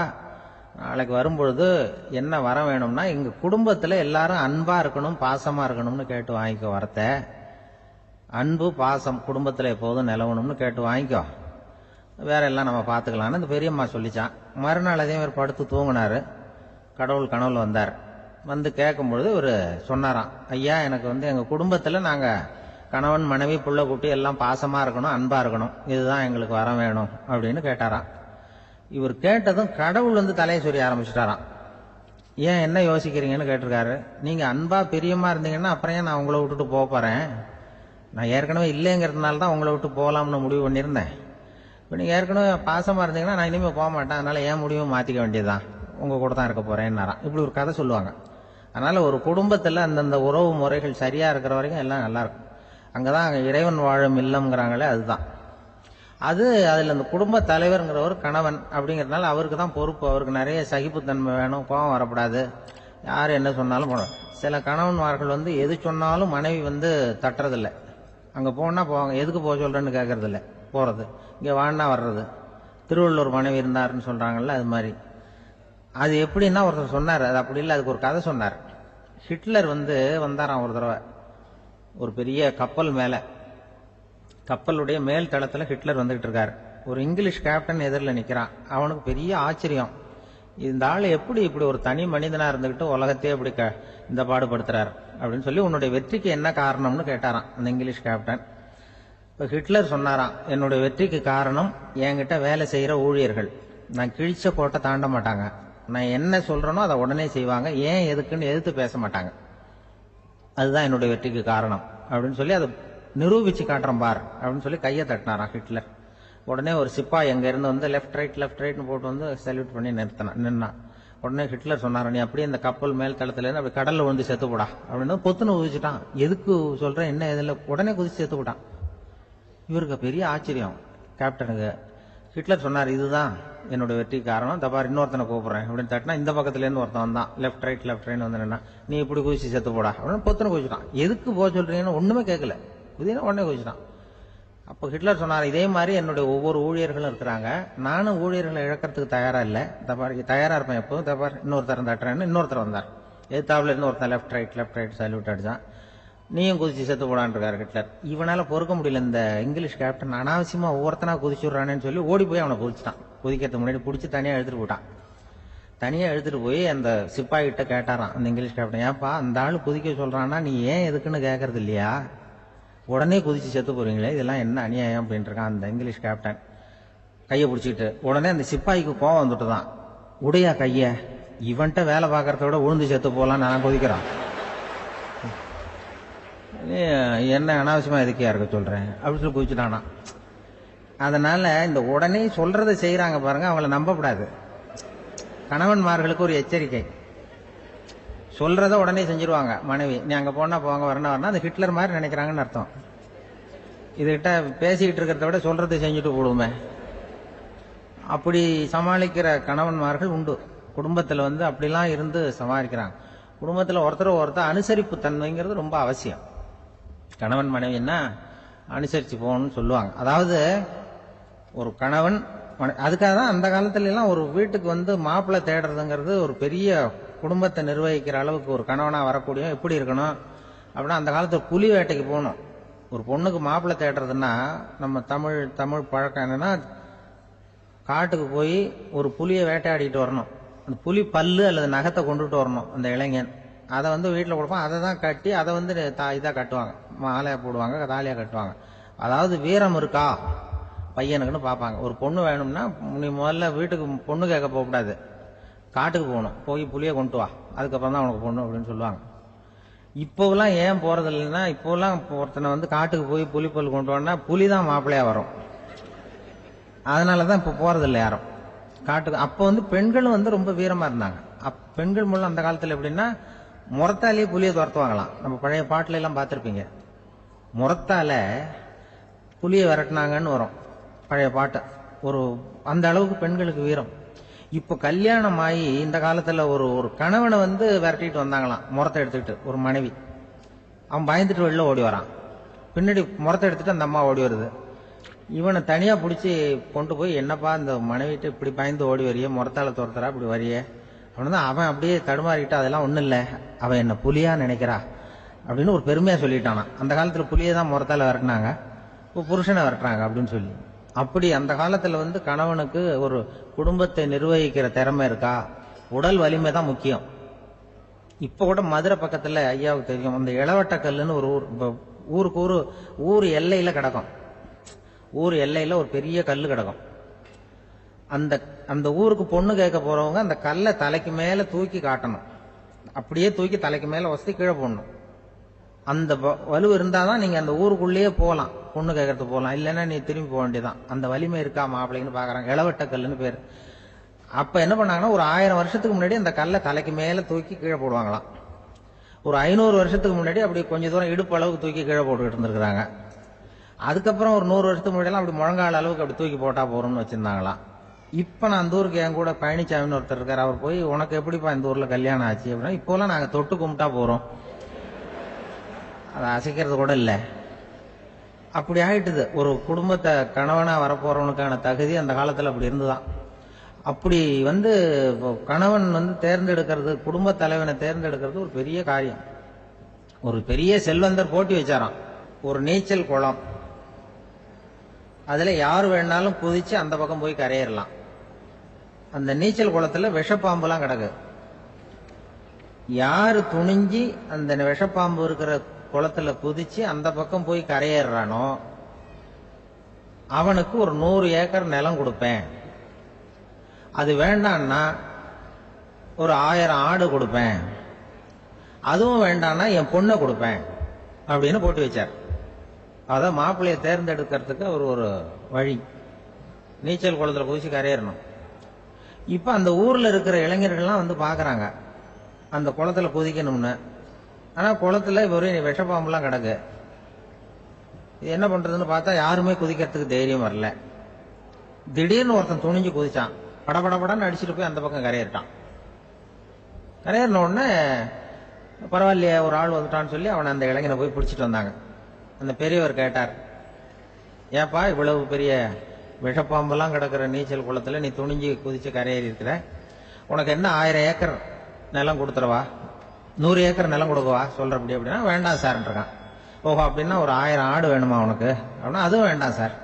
நாளைக்கு வரும்பொழுது என்ன வரம் வேணும்னா எங்க குடும்பத்துல எல்லாரும் அன்பா இருக்கணும், பாசமா இருக்கணும்னு கேட்டு வாங்கிக்கோ வரத்தை. அன்பு பாசம் குடும்பத்துல எப்போதும் நிலவணும்னு கேட்டு வாங்கிக்கோ, வேற எல்லாம் நம்ம பார்த்துக்கலாம்னு இந்த பெரியம்மா சொல்லிச்சான். மறுநாள் அதே மாதிரி படுத்து தூங்கினாரு. கடவுள் கனவுல வந்தார். வந்து கேட்கும்பொழுது இவர் சொன்னாராம், ஐயா எனக்கு வந்து எங்க குடும்பத்துல நாங்க கணவன் மனைவி புள்ள குட்டி எல்லாம் பாசமா இருக்கணும், அன்பா இருக்கணும், இதுதான் எங்களுக்கு வரம் வேணும் அப்படின்னு கேட்டாராம். இவர் கேட்டதும் கடவுள் வந்து தலையை சொரிய ஆரம்பிச்சுட்டாராம். ஏன் என்ன யோசிக்கிறீங்கன்னு கேட்டிருக்காரு. நீங்க அன்பா பிரியமா இருந்தீங்கன்னா அப்புறம் ஏன் நான் உங்களை விட்டுட்டு போக போறேன், நான் ஏற்கனவே இல்லைங்கிறதுனால தான் உங்களை விட்டு போகலாம்னு முடிவு பண்ணியிருந்தேன். இப்போ நீங்க ஏற்கனவே பாசமா இருந்தீங்கன்னா நான் இனிமேல் போக மாட்டேன், அதனால ஏன் முடிவும் மாத்திக்க வேண்டியதுதான், உங்க கூட தான் இருக்க போறேன்னாராம். இப்படி ஒரு கதை சொல்லுவாங்க. அதனால ஒரு குடும்பத்துல அந்தந்த உறவு முறைகள் சரியா இருக்கிற வரைக்கும் எல்லாம் நல்லா இருக்கும். அங்கதான் இறைவன் வாழும் இல்லம்ங்கிறாங்களே, அதுதான் அது. அதுல அந்த குடும்ப தலைவர்ங்கிறவர் கணவன் அப்படிங்கிறதுனால அவருக்கு தான் பொறுப்பு. அவருக்கு நிறைய சகிப்புத்தன்மை வேணும், கோபம் வரக்கூடாது, யார் என்ன சொன்னாலும் போகணும். சில கணவன்மார்கள் வந்து எது சொன்னாலும் மனைவி வந்து தட்டுறதில்லை. அங்க போனா போவாங்க, எதுக்கு போக சொல்றேன்னு கேட்கறதில்ல, போறது, இங்க வான்னா வர்றது. திருவள்ளுவர் மனைவி இருந்தாருன்னு சொல்றாங்கல்ல, அது மாதிரி. அது எப்படின்னா ஒருத்தர் சொன்னார், அது அப்படி இல்லை, அதுக்கு ஒரு கதை சொன்னார். ஹிட்லர் வந்து வந்தாராம் ஒரு தடவை, ஒரு பெரிய கப்பல் மேல, கப்பலுடைய மேல் தளத்துல ஹிட்லர் வந்துகிட்டு இருக்காரு. ஒரு இங்கிலீஷ் கேப்டன் எதிரில் நிக்கிறான். அவனுக்கு பெரிய ஆச்சரியம், இந்த ஆள் எப்படி இப்படி ஒரு தனி மனிதனா இருந்துகிட்டு உலகத்தையே இப்படி இந்த பாடுபடுத்துறாரு அப்படின்னு சொல்லி, உன்னுடைய வெற்றிக்கு என்ன காரணம்னு கேட்டாராம் அந்த இங்கிலீஷ் கேப்டன். இப்ப ஹிட்லர் சொன்னாராம், என்னுடைய வெற்றிக்கு காரணம் என்கிட்ட வேலை செய்யற ஊழியர்கள், நான் கிழிச்ச கோட்டை தாண்ட மாட்டாங்க, நான் என்ன சொல்றேனோ அதை உடனே செய்வாங்க, ஏன் எதுக்குன்னு எதிர்த்து பேச மாட்டாங்க, அதுதான் என்னுடைய வெற்றிக்கு காரணம் அப்படின்னு சொல்லி அதை நிரூபிச்சு காட்டுறேன் பார் அப்படின்னு சொல்லி கையை தட்டினாராம் ஹிட்லர். உடனே ஒரு சிப்பாய் எங்க இருந்து வந்து லெப்ட் ரைட்னு போட்டு வந்து சல்யூட் பண்ணி நின்னா. உடனே ஹிட்லர் சொன்னார், நீ அப்படியே இந்த கப்பல் மேல் தளத்துல இருந்து அப்படி கடல்ல விழுந்து செத்து போடா அப்படின்னு பொத்துன்னு குதிச்சுட்டான். எதுக்கு சொல்றேன் என்ன இதில், உடனே குதிச்சு செத்து போட்டான். இவருக்கு பெரிய ஆச்சரியம் கேப்டனுக்கு. ஹிட்லர் சொன்னார், இதுதான் என்னோட வெற்றி காரணம், தப்பார் இன்னொருத்தனை கூப்பிடுறேன் அப்படின்னு தட்டினா, இந்த பக்கத்துல இருந்து ஒருத்தன் வந்தான், லெப்ட் ரைட் வந்து நின்னா, நீ இப்படி குதிச்சு செத்து போடா அப்படின்னு பொத்துன்னு குதிச்சுட்டான். எதுக்கு போக சொல்றீங்கன்னு ஒண்ணுமே கேட்கல, புதினா உடனே குதிச்சுட்டான். அப்போ ஹிட்லர் சொன்னார், இதே மாதிரி என்னுடைய ஒவ்வொரு ஊழியர்களும் இருக்கிறாங்க, நானும் ஊழியர்களை இழக்கிறதுக்கு தயாரா இல்லை, தயாரா இருப்பேன் எப்போதும், தப்பார் இன்னொருத்தர் தட்டுறேன்னு இன்னொருத்தர் வந்தார். எதிர்த்தாப்புல இருந்து ஒருத்தன் லெஃப்ட் ரைட் சல்யூட் அடிச்சான். நீயும் குதிச்சு செத்து போடான்னு இருக்காரு ஹிட்லர். இவனால பொறுக்க முடியல, இந்த இங்கிலீஷ் கேப்டன் அனாவசியமா ஒவ்வொருத்தனா குதிச்சுடுறானேன்னு சொல்லி ஓடி போய் அவனை குதிச்சுட்டான். குதிக்கிறதுக்கு முன்னாடி பிடிச்சி தனியா எடுத்துட்டு போட்டான். தனியா எடுத்துட்டு போய் அந்த சிப்பாய்கிட்ட கேட்டாரான் அந்த இங்கிலீஷ் கேப்டன், ஏப்பா அந்த ஆளு குதிக்க சொல்றான்னா நீ ஏன் எதுக்குன்னு கேட்கறது இல்லையா, உடனே குதிச்சு செத்து போறீங்களே, இதெல்லாம் என்ன அநியாயம் அப்படின்ட்டு இருக்கான் அந்த இங்கிலீஷ் கேப்டன் கையை பிடிச்சிக்கிட்டு. உடனே அந்த சிப்பாய்க்கு கோவம் வந்துட்டு தான், உடையா கைய, இவன்ட்ட வேலை பார்க்கறத விட உழுந்து செத்து போலாம் நான் குதிக்கிறான், என்ன அனாவசியமா எதுக்கியா இருக்க சொல்றேன் அப்படின்னு சொல்லி குதிச்சுட்டானா. அதனால இந்த உடனே சொல்றதை செய்யறாங்க பாருங்க, அவங்கள நம்பக்கூடாது. கணவன்மார்களுக்கு ஒரு எச்சரிக்கை, சொல்றத உடனே செஞ்சிருவாங்க மனைவி, நீ அங்க போனா போங்க வரணும் அது ஹிட்லர் மாதிரி நினைக்கிறாங்கன்னு அர்த்தம். இதுகிட்ட பேசிக்கிட்டு இருக்கிறத விட சொல்றதை செஞ்சுட்டு போடுவோமே, அப்படி சமாளிக்கிற கணவன்மார்கள் உண்டு. குடும்பத்துல அப்படிலாம் இருந்து சமாளிக்கிறாங்க. குடும்பத்துல ஒருத்தர் அனுசரிப்பு தன்மைங்கிறது ரொம்ப அவசியம். கணவன் மனைவின்னா அனுசரிச்சு போகணும்னு சொல்லுவாங்க. அதாவது ஒரு கணவன், அதுக்காக தான் அந்த காலத்துல எல்லாம் ஒரு வீட்டுக்கு மாப்பிள்ளை தேடுறதுங்கிறது ஒரு பெரிய குடும்பத்தை நிர்வகிக்கிற அளவுக்கு ஒரு கணவனா வரக்கூடிய எப்படி இருக்கணும் அப்படின்னா, அந்த காலத்துல புலி வேட்டைக்கு போகணும். ஒரு பொண்ணுக்கு மாப்பிள்ளை தேடுறதுன்னா நம்ம தமிழ் பழக்கம் என்னன்னா, காட்டுக்கு போய் ஒரு புலியை வேட்டையாடிட்டு வரணும். அந்த புலி பல்லு அல்லது நகத்தை கொண்டுட்டு வரணும் அந்த இளைஞன். அதை வீட்டில் கொடுப்பான். அதை தான் கட்டி அதை இதாக கட்டுவாங்க, மாலையா போடுவாங்க, தாலியா கட்டுவாங்க. அதாவது வீரம் இருக்கா பையனுக்குன்னு பார்ப்பாங்க. ஒரு பொண்ணு வேணும்னா நீ முதல்ல வீட்டுக்கு பொண்ணு கேட்க போகக்கூடாது, காட்டுக்கு போகணும், போய் புளியை கொண்டு வா, அதுக்கப்புறம் தான் உனக்கு பொண்ணு அப்படின்னு சொல்லுவாங்க. இப்போலாம் ஏன் போறது இல்லைன்னா, இப்போலாம் ஒருத்தனை காட்டுக்கு போய் புலிப்பல் கொண்டு வானா புலி தான் மாப்பிள்ளையா வரும். அதனாலதான் இப்ப போறதில்லை யாரும் காட்டுக்கு. அப்ப பெண்களும் ரொம்ப வீரமா இருந்தாங்க. பெண்கள் மூலம் அந்த காலத்துல எப்படின்னா, முறத்தாலேயே புலியை துரத்துவாங்களாம். நம்ம பழைய பாட்டுல எல்லாம் பார்த்திருப்பீங்க, முறத்தால புலியை விரட்டினாங்கன்னு வரும் பழைய பாட்டு. ஒரு அந்த அளவுக்கு பெண்களுக்கு வீரம். இப்ப கல்யாணம் ஆகி இந்த காலத்துல ஒரு கணவனை விரட்டிட்டு வந்தாங்களாம் முறத்தை எடுத்துக்கிட்டு. ஒரு மனைவி அவன் பயந்துட்டு வெளில ஓடி வரான், பின்னாடி முறத்தை எடுத்துட்டு அந்த அம்மா ஓடி வருது. இவனை தனியா பிடிச்சி கொண்டு போய், என்னப்பா இந்த மனைவிட்டு இப்படி பயந்து ஓடி வரையே, முறத்தால துரத்துறா இப்படி வரையே அப்படின்னா, அவன் அப்படியே தடுமாறிக்கிட்டு, அதெல்லாம் ஒண்ணும் இல்லை, அவன் என்ன புலியா நினைக்கிறா அப்படின்னு ஒரு பெருமையா சொல்லிட்டானா. அந்த காலத்துல புலியை தான் முறத்தால விரட்டினாங்க, இப்போ புருஷனை விரட்டுறாங்க அப்படின்னு சொல்லி. அப்படி அந்த காலத்துல கணவனுக்கு ஒரு குடும்பத்தை நிர்வகிக்கிற திறமை இருக்கா, உடல் வலிமை தான் முக்கியம். இப்ப கூட மதுரை பக்கத்துல ஐயாவுக்கு தெரியும், அந்த இளவட்டக்கல்லுன்னு ஒரு ஊருக்கு ஊர் எல்லையில கிடக்கும். ஊர் எல்லையில ஒரு பெரிய கல்லு கிடக்கும். அந்த ஊருக்கு பொண்ணு கேட்க போறவங்க அந்த கல்லை தலைக்கு மேல தூக்கி காட்டணும், அப்படியே தூக்கி தலைக்கு மேல வசதி கீழே போடணும். அந்த வலு இருந்தாதான் நீங்க அந்த ஊருக்குள்ளேயே போகலாம், பொண்ணு கேட்கறதுக்கு போகலாம். இல்லைன்னா நீ திரும்பி போக வேண்டியதான். அந்த வலிமை இருக்கா மாப்பிள்ளைன்னு பாக்குறாங்க. இளவட்ட கல்லுன்னு பேரு. அப்ப என்ன பண்ணாங்கன்னா, ஒரு 1000 வருஷத்துக்கு முன்னாடி அந்த கல்லை தலைக்கு மேல தூக்கி கீழே போடுவாங்களாம். ஒரு 500 வருஷத்துக்கு முன்னாடி அப்படி கொஞ்சம் தூரம் இடுப்பு அளவுக்கு தூக்கி கீழே போட்டுக்கிட்டு இருந்திருக்கிறாங்க. அதுக்கப்புறம் ஒரு 100 வருஷத்துக்கு முன்னாடி அப்படி முழங்கால அளவுக்கு அப்படி தூக்கி போட்டா போறோம்னு வச்சிருந்தாங்களாம். இப்ப நான் அந்த ஊருக்கு என் கூட பழனிசாமின்னு ஒருத்தர் இருக்காரு. அவர் போய், உனக்கு எப்படிப்பா இந்த ஊர்ல கல்யாணம் ஆச்சு அப்படின்னா, இப்போலாம் நாங்க தொட்டு கும்பிட்டா போறோம், அதை அசைக்கிறது கூட இல்லை. அப்படி ஆயிட்டுது. ஒரு குடும்பத்தை கணவனா வரப்போறவனுக்கான தகுதி அந்த காலத்துல அப்படி இருந்துதான். அப்படி கணவன் தேர்ந்தெடுக்கிறது, குடும்ப தலைவனை தேர்ந்தெடுக்கிறது ஒரு பெரிய காரியம். ஒரு பெரிய செல்வந்தர் போட்டி வச்சாராம், ஒரு நீச்சல் குளம், அதுல யார் வேணாலும் குதிச்சு அந்த பக்கம் போய் கரையேறலாம். அந்த நீச்சல் குளத்துல விஷப்பாம்புலாம் கிடக்கு. யாரு துணிஞ்சி அந்த விஷப்பாம்பு இருக்கிற குளத்துல குதிச்சு அந்த பக்கம் போய் கரையேறானோ அவனுக்கு ஒரு 100 ஏக்கர் நிலம் கொடுப்பேன், அது வேண்டான்னா ஒரு 1000 ஆடு கொடுப்பேன், அதுவும் வேண்டான்னா என் பொண்ணை கொடுப்பேன் அப்படின்னு போட்டு வச்சார். அதான் மாப்பிள்ளையை தேர்ந்தெடுக்கிறதுக்கு அவர் ஒரு வழி, நீச்சல் குளத்துல குதிச்சு கரையேறணும். இப்ப அந்த ஊர்ல இருக்கிற இளைஞர்கள்லாம் பாக்குறாங்க அந்த குளத்துல குதிக்கணும்னு. ஆனா குளத்துல ஒரு விஷப்பாம்புலாம் கிடக்கு. இது என்ன பண்றதுன்னு பார்த்தா யாருமே குதிக்கிறதுக்கு தைரியம் வரல. திடீர்னு ஒருத்தன் துணிஞ்சு குதிச்சான், படபடன்னு அடிச்சுட்டு போய் அந்த பக்கம் கரையேறிட்டான். கரையேறின உடனே பரவாயில்லையே ஒரு ஆள் வந்துட்டான்னு சொல்லி அவனை அந்த இளைஞனை போய் பிடிச்சிட்டு வந்தாங்க. அந்த பெரியவர் கேட்டார், ஏப்பா இவ்வளவு பெரிய விஷப்பாம்பெல்லாம் கிடக்கிற நீச்சல் குளத்துல நீ துணிஞ்சு குதிச்சு கரையேறி இருக்கிற, உனக்கு என்ன 1000 ஏக்கர் நிலம் கொடுத்துறவா 100 ஏக்கர் நிலம் கொடுக்கவா சொல்றபடி அப்படின்னா வேண்டாம் சார்ன்றான். ஓஹோ அப்படின்னா ஒரு 1000 ஆடு வேணுமா உனக்கு அப்படின்னா அதுவும் வேண்டாம் சார்.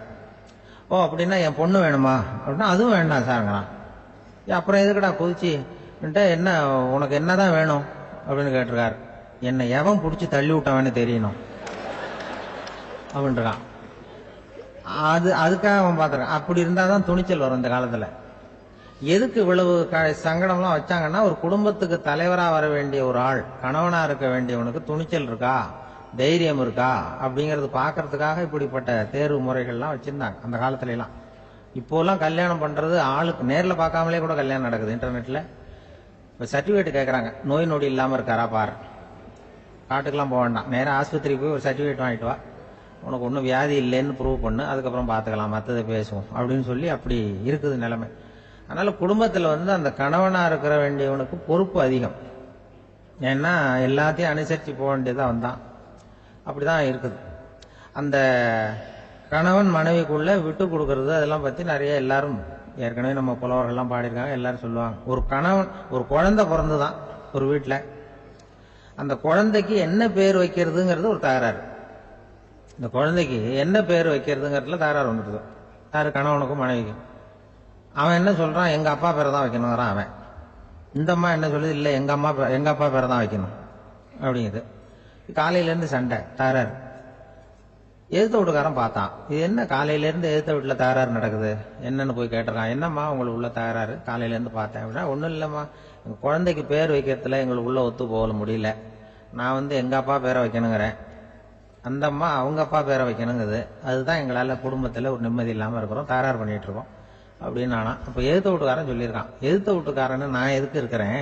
ஓ அப்படின்னா என் பொண்ணு வேணுமா அப்படின்னா அதுவும் வேண்டாம் சாருங்கிறான். அப்புறம் எதுக்குடா குதிச்சு என்ன உனக்கு என்னதான் வேணும் அப்படின்னு கேட்டிருக்காரு. என்னை எவன் பிடிச்சி தள்ளி விட்டவன்னு தெரியணும் அப்படின்றான். அதுக்காக அவன் பார்த்துருக்கான். அப்படி இருந்தாதான் துணிச்சல் வரும் இந்த காலத்துல. எதுக்கு இவ்வளவு சங்கடம்லாம் வச்சாங்கன்னா, ஒரு குடும்பத்துக்கு தலைவரா வர வேண்டிய ஒரு ஆள், கணவனா இருக்க வேண்டியவனுக்கு துணிச்சல் இருக்கா, தைரியம் இருக்கா அப்படிங்கறது பாக்குறதுக்காக இப்படிப்பட்ட தேர்வு முறைகள்லாம் வச்சிருந்தாங்க அந்த காலத்துல எல்லாம். இப்போலாம் கல்யாணம் பண்றது ஆளுக்கு நேர்ல பார்க்காமலே கூட கல்யாணம் நடக்குது இன்டர்நெட்ல. இப்ப சர்டிபிகேட் கேட்கறாங்க, நோய் நொடி இல்லாம இருக்காரா பாரு. காட்டுக்கெல்லாம் போக வேண்டாம், நேரம் ஆஸ்பத்திரிக்கு போய் ஒரு சர்டிபிகேட் வாங்கிட்டு வா, உனக்கு ஒன்றும் வியாதி இல்லைன்னு ப்ரூவ் பண்ணு, அதுக்கப்புறம் பார்த்துக்கலாம், மற்றதை பேசுவோம் அப்படின்னு சொல்லி அப்படி இருக்குது நிலைமை. அதனால குடும்பத்தில் அந்த கணவனா இருக்கிற வேண்டியவனுக்கு பொறுப்பு அதிகம். ஏன்னா எல்லாத்தையும் அனுசரித்து போக வேண்டியதான் வந்தான். அப்படிதான் இருக்குது. அந்த கணவன் மனைவிக்குள்ள விட்டு கொடுக்கறது அதெல்லாம் பத்தி நிறைய எல்லாரும் ஏற்கனவே நம்ம புலவர்கள்லாம் பாடியிருக்காங்க. எல்லாரும் சொல்லுவாங்க, ஒரு கணவன் ஒரு குழந்தை பிறந்துதான் ஒரு வீட்டில், அந்த குழந்தைக்கு என்ன பேர் வைக்கிறதுங்கிறது ஒரு தகராறு. இந்த குழந்தைக்கு என்ன பேர் வைக்கிறதுங்கிறதுல தகராறு வந்துடுது. யாரு? கணவனுக்கும் மனைவிக்கும். அவன் என்ன சொல்றான், எங்க அப்பா பேரை தான் வைக்கணுங்கிறான் அவன். இந்த அம்மா என்ன சொல்லுது, இல்ல எங்க அப்பா பேரை தான் வைக்கணும் அப்படிங்குது. காலையில இருந்து சண்டை, தகராறு. எதிர்த்த வீட்டுக்காரன் பார்த்தான், இது என்ன காலையில இருந்து எதிர்த்த வீட்டுல தகராறு நடக்குது, என்னன்னு போய் கேட்டிருக்கான். என்னம்மா உங்களுக்கு உள்ள தகராறு, காலையில இருந்து பார்த்தேன் அப்படின்னா. ஒண்ணும் இல்லம்மா, எங்க குழந்தைக்கு பேர் வைக்கிறதுல எங்களுக்கு உள்ள ஒத்து போக முடியல, நான் எங்க அப்பா பேரை வைக்கணுங்கிறேன், அந்த அம்மா அவங்க அப்பா பேரை வைக்கணுங்குது, அதுதான் எங்களால குடும்பத்துல ஒரு நிம்மதி இல்லாம இருக்கிறோம், தகராறு பண்ணிட்டு இருக்கோம் அப்படின்னு. ஆனா அப்ப எதிர்த்த வீட்டுக்காரன் சொல்லியிருக்கான், எதிர்த்த வீட்டுக்காரன்னு நான் எதுக்கு இருக்கிறேன்,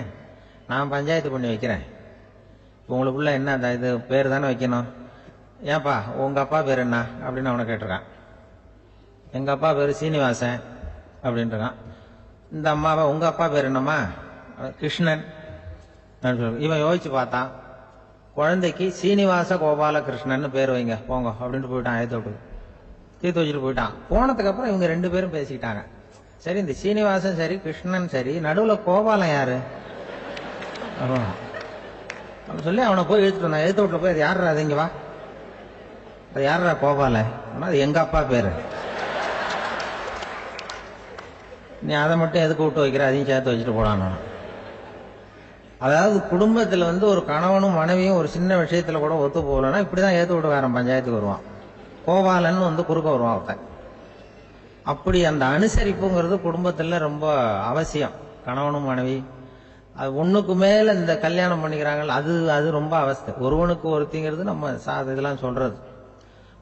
நான் பஞ்சாயத்து பண்ணி வைக்கிறேன், உங்களுக்குள்ள என்ன இது பேர் தானே வைக்கணும், ஏன்பா உங்க அப்பா பேர் என்ன அப்படின்னு அவனை கேட்டிருக்கான். எங்க அப்பா பேரு சீனிவாசன் அப்படின்றான். இந்த அம்மாவை உங்க அப்பா பேர் என்னம்மா, கிருஷ்ணன். இவன் யோசிச்சு பார்த்தான், குழந்தைக்கு சீனிவாச கோபால கிருஷ்ணன் பேர் வைங்க போங்க அப்படின்ட்டு போயிட்டான். ஏத்த விட்டு தீர்த்து வச்சுட்டு போயிட்டான். போனதுக்கு அப்புறம் இவங்க 2 பேரும் பேசிக்கிட்டாங்க. சரி, இந்த சீனிவாசன் சரி, கிருஷ்ணன் சரி, நடுவுல கோபாலம் யாரு அப்படின்னு சொல்லி அவனை போய் இழுத்துட்டு வந்தான். எழுத்து வீட்டுல போய், அது யாரா, அது இங்க வா, அது யாரா கோபால, அது எங்க அப்பா பேரு, நீ அதை மட்டும் எதுக்கு விட்டு வைக்கிற, அதையும் சேர்த்து வச்சுட்டு போடான்னு. அதாவது குடும்பத்துல ஒரு கணவனும் மனைவியும் ஒரு சின்ன விஷயத்துல கூட ஒத்து போகலன்னா இப்படிதான் ஏத்து வீட்டுக்காரன் பஞ்சாயத்துக்கு வருவான். கோபாலன்னு குறுக்க வருவான் ஒருத்தன். அப்படி அந்த அனுசரிப்புங்கிறது குடும்பத்துல ரொம்ப அவசியம். கணவனும் மனைவி அது ஒண்ணுக்கு மேல இந்த கல்யாணம் பண்ணிக்கிறாங்க, அது ரொம்ப அவஸ்தை. ஒருவனுக்கு ஒருத்திங்கிறது நம்ம இதெல்லாம் சொல்றது.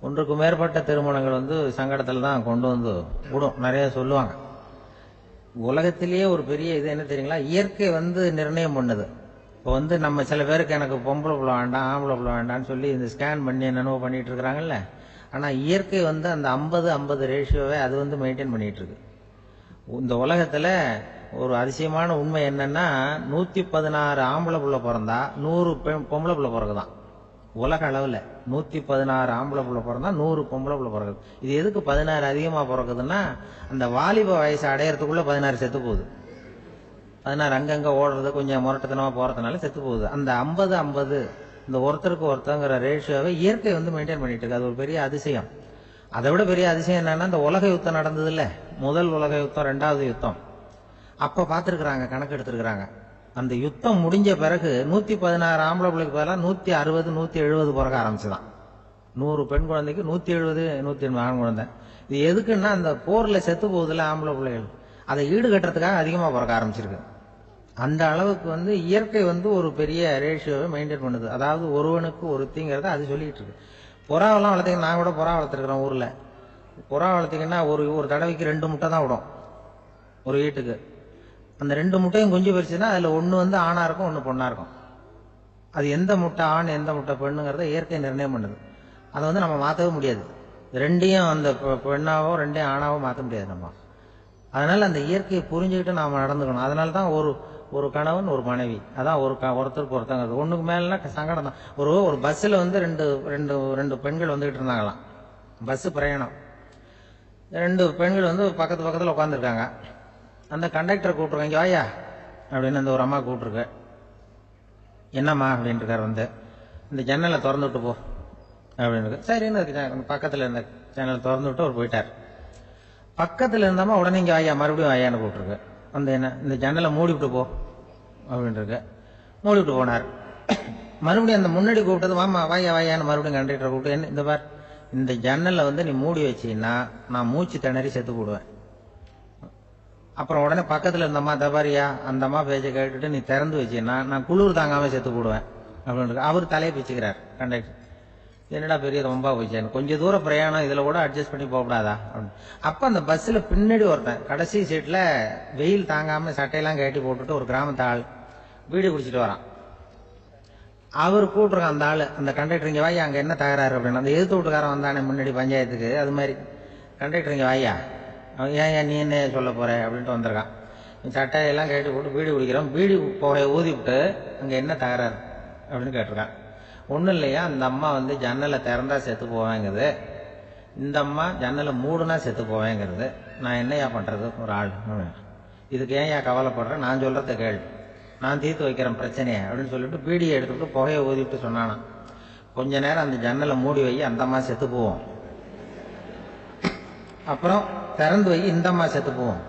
ஒன்றுக்கு மேற்பட்ட திருமணங்கள் சங்கடத்துல தான் கொண்டு விடும். நிறைய சொல்லுவாங்க. உலகத்திலேயே ஒரு பெரிய இது என்ன தெரியுங்களா, இயற்கை நிர்ணயம் பண்ணுது. இப்போ நம்ம சில பேருக்கு எனக்கு பொம்பளை பிள்ளை வேண்டாம், ஆம்பளை பிள்ளை வேண்டாம்னு சொல்லி இந்த ஸ்கேன் பண்ணி என்னென்னவோ பண்ணிட்டு இருக்கிறாங்கல்ல. ஆனா இயற்கை அந்த 50-50 ரேஷியோவை அது மெயின்டைன் பண்ணிட்டு இருக்கு. இந்த உலகத்துல ஒரு அதிசயமான உண்மை என்னன்னா, 116 ஆம்பளை பிள்ளை பிறந்தா 100 பொம்பளை பிள்ளை பிறகுதான். உலக அளவுல 116 ஆம்பளை பிள்ளை பிறந்தா 100 பொம்பளை பிள்ளை பிறகுது. இது எதுக்கு 16 அதிகமா பிறகுதுன்னா, அந்த வாலிப வயசு அடையறதுக்குள்ள 16 செத்து போகுது. 16 அங்கங்க ஓடுறது, கொஞ்சம் முரட்டத்தனமா போறதுனால செத்து போகுது. அந்த 50-50 இந்த ஒருத்தருக்கு ஒருத்தங்கிற ரேஷியோவை இயற்கை மெயின்டைன் பண்ணிட்டு இருக்கு. அது ஒரு பெரிய அதிசயம். அதை விட பெரிய அதிசயம் என்னன்னா, இந்த உலக யுத்தம் நடந்தது இல்ல, முதல் உலக யுத்தம், 2வது யுத்தம், அப்ப பாத்துருக்காங்க, கணக்கு எடுத்திருக்கிறாங்க. அந்த யுத்தம் முடிஞ்ச பிறகு 116 ஆம்பளை பிள்ளைக்கு பதிலாக 160 170 பிறக்க ஆரம்பிச்சுதான். 100 பெண் குழந்தைக்கு 170 180 ஆண் குழந்தை. இது எதுக்குன்னா, அந்த போர்ல செத்து போகுதுல ஆம்பளை பிள்ளைகள், அதை ஈடுகட்டுறதுக்காக அதிகமா பிறக்க ஆரம்பிச்சிருக்கு. அந்த அளவுக்கு இயற்கை ஒரு பெரிய ரேஷியோவை மெயின்டைன் பண்ணுது. அதாவது ஒருவனுக்கு ஒருத்திங்கிறத அது சொல்லிட்டு இருக்கு. புறாவெல்லாம் வளர்த்தீங்க, நான் கூட புறா வளர்த்துருக்கிறேன் ஊர்ல. புறா வளர்த்தீங்கன்னா ஒரு தடவைக்கு 2 முட்டை தான் விடும் ஒரு வீட்டுக்கு. அந்த 2 முட்டையும் குஞ்சு பறிச்சுன்னா அதுல ஒண்ணு ஆணா இருக்கும், ஒண்ணு பொண்ணா இருக்கும். அது எந்த முட்டை ஆண் எந்த முட்டை பெண்ணுங்கிறத இயற்கை நிர்ணயம் பண்ணுது. அதை நம்ம மாற்றவே முடியாது. ரெண்டையும் அந்த பெண்ணாவோ 2 ஆணாவோ மாற்ற முடியாது நம்ம. அதனால அந்த இயற்கையை புரிஞ்சுக்கிட்டு நாம நடந்துக்கணும். அதனாலதான் ஒரு கணவன் ஒரு மனைவி, அதான் ஒருத்தருக்கு ஒருத்தங்கிறது. ஒண்ணுக்கு மேலனா சங்கடம் தான். ஒரு பஸ்ல ரெண்டு பெண்கள் வந்துகிட்டு இருந்தாங்களாம், பஸ் பிரயாணம். 2 பெண்கள் பக்கத்து பக்கத்துல உட்காந்துருக்காங்க. அந்த கண்டக்டரை கூப்பிட்டுருக்காங்க, வாயா அப்படின்னு அந்த ஒரு அம்மா கூப்பிட்டுருக்கு. என்னம்மா அப்படின்ட்டு இருக்கார். வந்து இந்த ஜன்னலை திறந்து விட்டு போ அப்படின்னு. சரின்னு பக்கத்தில் இருந்த ஜன்னலை திறந்து விட்டு அவர் போயிட்டார். பக்கத்தில் இருந்தாமா உடனே இங்கே வாயா மறுபடியும் வாயான்னு கூப்பிட்டுருக்கு. வந்து என்ன இந்த ஜன்னலை மூடிவிட்டு போ அப்படின்ட்டு மூடிவிட்டு போனார். மறுபடியும் அந்த முன்னாடி கூப்பிட்டது வாமா வாயா வாயான்னு மறுபடியும் கண்டக்டரை கூப்பிட்டு என்ன இந்த பார் இந்த ஜன்னலை வந்து நீ மூடி வச்சின்னா நான் மூச்சு திணறி செத்து போடுவேன். அப்புறம் உடனே பக்கத்தில் இருந்தம்மா தபாரியா அந்த அம்மா பேச்சை கேட்டுட்டு நீ திறந்து வச்சின்னா நான் குளிர் தாங்காமல் செத்து போடுவேன் அப்படின்னு அவர் தலையை பிச்சுக்கிறார் கண்டக்டர். என்னடா பெரிய ரொம்ப போச்சேன்னு கொஞ்சம் தூரம் பிரயாணம் இதில் கூட அட்ஜஸ்ட் பண்ணி போகக்கூடாதா அப்படின்னு. அப்போ அந்த பஸ்ஸில் பின்னாடி ஒருத்தன் கடைசி சீட்டில் வெயில் தாங்காமல் சட்டையெல்லாம் கட்டி போட்டுட்டு ஒரு கிராமத்து ஆள் பீடி குடிச்சிட்டு வரான். அவர் கூப்பிட்ருக்கான் அந்த ஆள் அந்த கண்டக்டர் இங்கே வாயா அங்கே என்ன தகராறு அப்படின்னு. அந்த எதிர்த்து வீட்டுக்காரன் வந்தானே முன்னாடி பஞ்சாயத்துக்கு அது மாதிரி கண்டக்டர் இங்கே வாயா ஏன் நீ என்ன சொல்ல போற அப்படின்ட்டு வந்திருக்கான். சட்டையெல்லாம் கட்டி போட்டு பீடி குடிக்கிறோம் பீடி புகையை ஊதி விட்டு அங்கே என்ன தகராறு அப்படின்னு கேட்டிருக்கான். ஒன்றும் இல்லையா அந்த அம்மா வந்து ஜன்னலை திறந்தா செத்து போவேங்கிறது, இந்த அம்மா ஜன்னலை மூடுனா செத்து போவேங்கிறது, நான் என்னையா பண்ணுறது ஒரு ஆள் இதுக்கு ஏன் கவலைப்படுறேன் நான் சொல்கிறத கேள்வி நான் தீர்த்து வைக்கிறேன் பிரச்சனையை அப்படின்னு சொல்லிட்டு பீடியை எடுத்துக்கிட்டு புகையை ஊதிவிட்டு சொன்னானா கொஞ்ச நேரம் அந்த ஜன்னலை மூடி வை அந்த அம்மா செத்து போவோம், அப்புறம் திறந்து வை இந்த அம்மா செத்து போவோம்,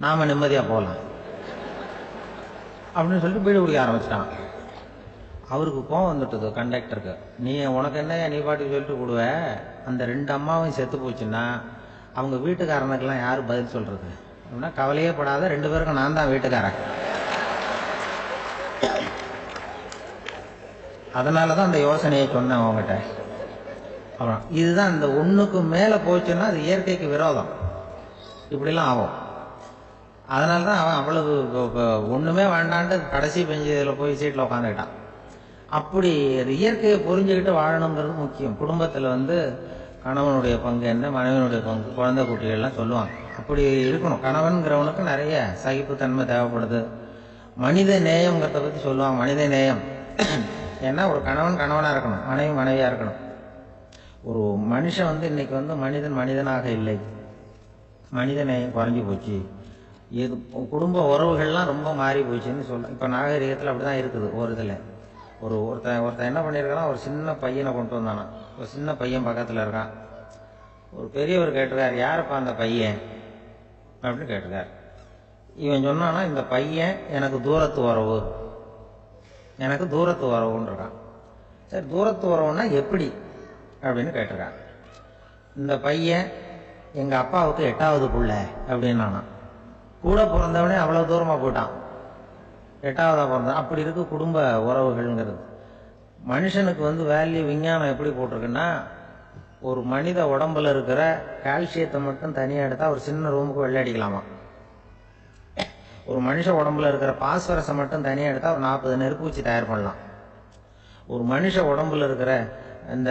நாம நிம்மதியாக போகலாம் அப்படின்னு சொல்லிட்டு பீடி குடிக்க ஆரம்பிச்சிட்டான். அவருக்கு கோவம் வந்துட்டுது கண்டக்டருக்கு. நீ உனக்கு என்ன நீ பாட்டுக்கு சொல்லிட்டு கொடுவ அந்த ரெண்டு அம்மாவும் செத்து போச்சுன்னா அவங்க வீட்டுக்காரனுக்கெல்லாம் யார் பதில் சொல்றது அப்படின்னா கவலையே படாத ரெண்டு பேருக்கும் நான் தான் வீட்டுக்காரன். அதனாலதான் அந்த யோசனையை சொன்னேன் அவங்ககிட்ட. அப்புறம் இதுதான் இந்த ஒண்ணுக்கு மேல போச்சுன்னா அது இயற்கைக்கு விரோதம், இப்படிலாம் ஆகும். அதனாலதான் அவன் அவ்வளவு ஒண்ணுமே வேண்டான்ட்டு கடைசி பெஞ்சதுல போய் சீட்ல உட்காந்துக்கிட்டான். அப்படி அது இயற்கையை புரிஞ்சுக்கிட்டு வாழணுங்கிறது முக்கியம். குடும்பத்துல வந்து கணவனுடைய பங்கு என்ன மனைவனுடைய பங்கு குழந்தை குட்டிகள்லாம் சொல்லுவாங்க. அப்படி இருக்கணும். கணவன்கிறவனுக்கு நிறைய சகிப்புத்தன்மை தேவைப்படுது. மனித நேயம்ங்கிறத பத்தி சொல்லுவாங்க. மனித நேயம் ஏன்னா ஒரு கணவன் கணவனா இருக்கணும், மனைவி மனைவியா இருக்கணும். ஒரு மனுஷன் வந்து இன்னைக்கு வந்து மனிதன் மனிதனாக இல்லை, மனித நேயம் குறைஞ்சி போச்சு, இது குடும்ப உறவுகள்லாம் ரொம்ப மாறி போச்சுன்னு சொல்ல. இப்ப நாகரிகத்தில் அப்படிதான் இருக்குது. ஒரு இதுல ஒருத்தன் என்ன பண்ணியிருக்கான், ஒரு சின்ன பையனை கொண்டு வந்தானா. ஒரு சின்ன பையன் பக்கத்தில் இருக்கான். ஒரு பெரியவர் கேட்டிருக்காரு யாருப்பா அந்த பையன் அப்படின்னு கேட்டிருக்காரு. இவன் சொன்னானா இந்த பையன் எனக்கு தூரத்து உறவு, எனக்கு தூரத்து உறவுன்னு இருக்கான். சரி தூரத்து உறவுன்னா எப்படி அப்படின்னு கேட்டிருக்கான். இந்த பையன் எங்க அப்பாவுக்கு 8வது புள்ள அப்படின்னு நானா. கூட பிறந்தவனே அவ்வளவு தூரமா போயிட்டான், 8வதா பிறந்தான். அப்படி இருக்கு குடும்ப உறவுகள்ங்கிறது. மனுஷனுக்கு வந்து வேல்யூ விஞ்ஞானம் எப்படி போட்டிருக்குன்னா ஒரு மனித உடம்புல இருக்கிற கால்சியத்தை மட்டும் தனியாக எடுத்தா ஒரு சின்ன ரூமுக்கு வெள்ளை அடிக்கலாமா. ஒரு மனுஷ உடம்புல இருக்கிற பாஸ்பரஸை மட்டும் தனியாக எடுத்தா ஒரு 40 நெருப்பு வச்சு தயார் பண்ணலாம். ஒரு மனுஷ உடம்புல இருக்கிற இந்த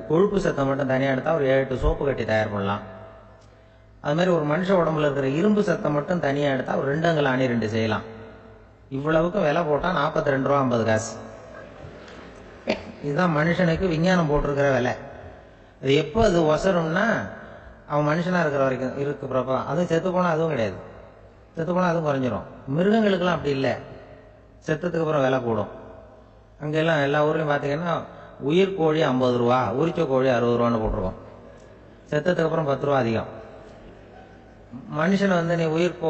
கொழுப்பு சத்தை மட்டும் தனியாக எடுத்தா ஒரு 7 சோப்பு கட்டி தயார் பண்ணலாம். அது மாதிரி ஒரு மனுஷ உடம்புல இருக்கிற இரும்பு சத்தை மட்டும் தனியாக எடுத்தா ஒரு 2 அங்குல அணி 2 செய்யலாம். இவ்வளவுக்கு விலை போட்டா 42 ரூபா 50 காசு. இதுதான் மனுஷனுக்கு விஞ்ஞானம் போட்டிருக்கிற விலை. அது எப்போ அது ஒசரும்னா அவன் மனுஷனா இருக்கிற வரைக்கும் இருக்கு பிறப்பா. அதுவும் செத்து போனா அதுவும் கிடையாது, செத்து போனா அதுவும் குறைஞ்சிரும். மிருகங்களுக்கெல்லாம் அப்படி இல்லை, செத்ததுக்கு அப்புறம் விலை கூடும். அங்கெல்லாம் எல்லா ஊர்லயும் பாத்தீங்கன்னா உயிர் கோழி 50 ரூபா, உரிச்ச கோழி 60 ரூபான்னு போட்டிருக்கோம். செத்ததுக்கு அப்புறம் 10 ரூபா அதிகம். மனுஷன் வந்து நீ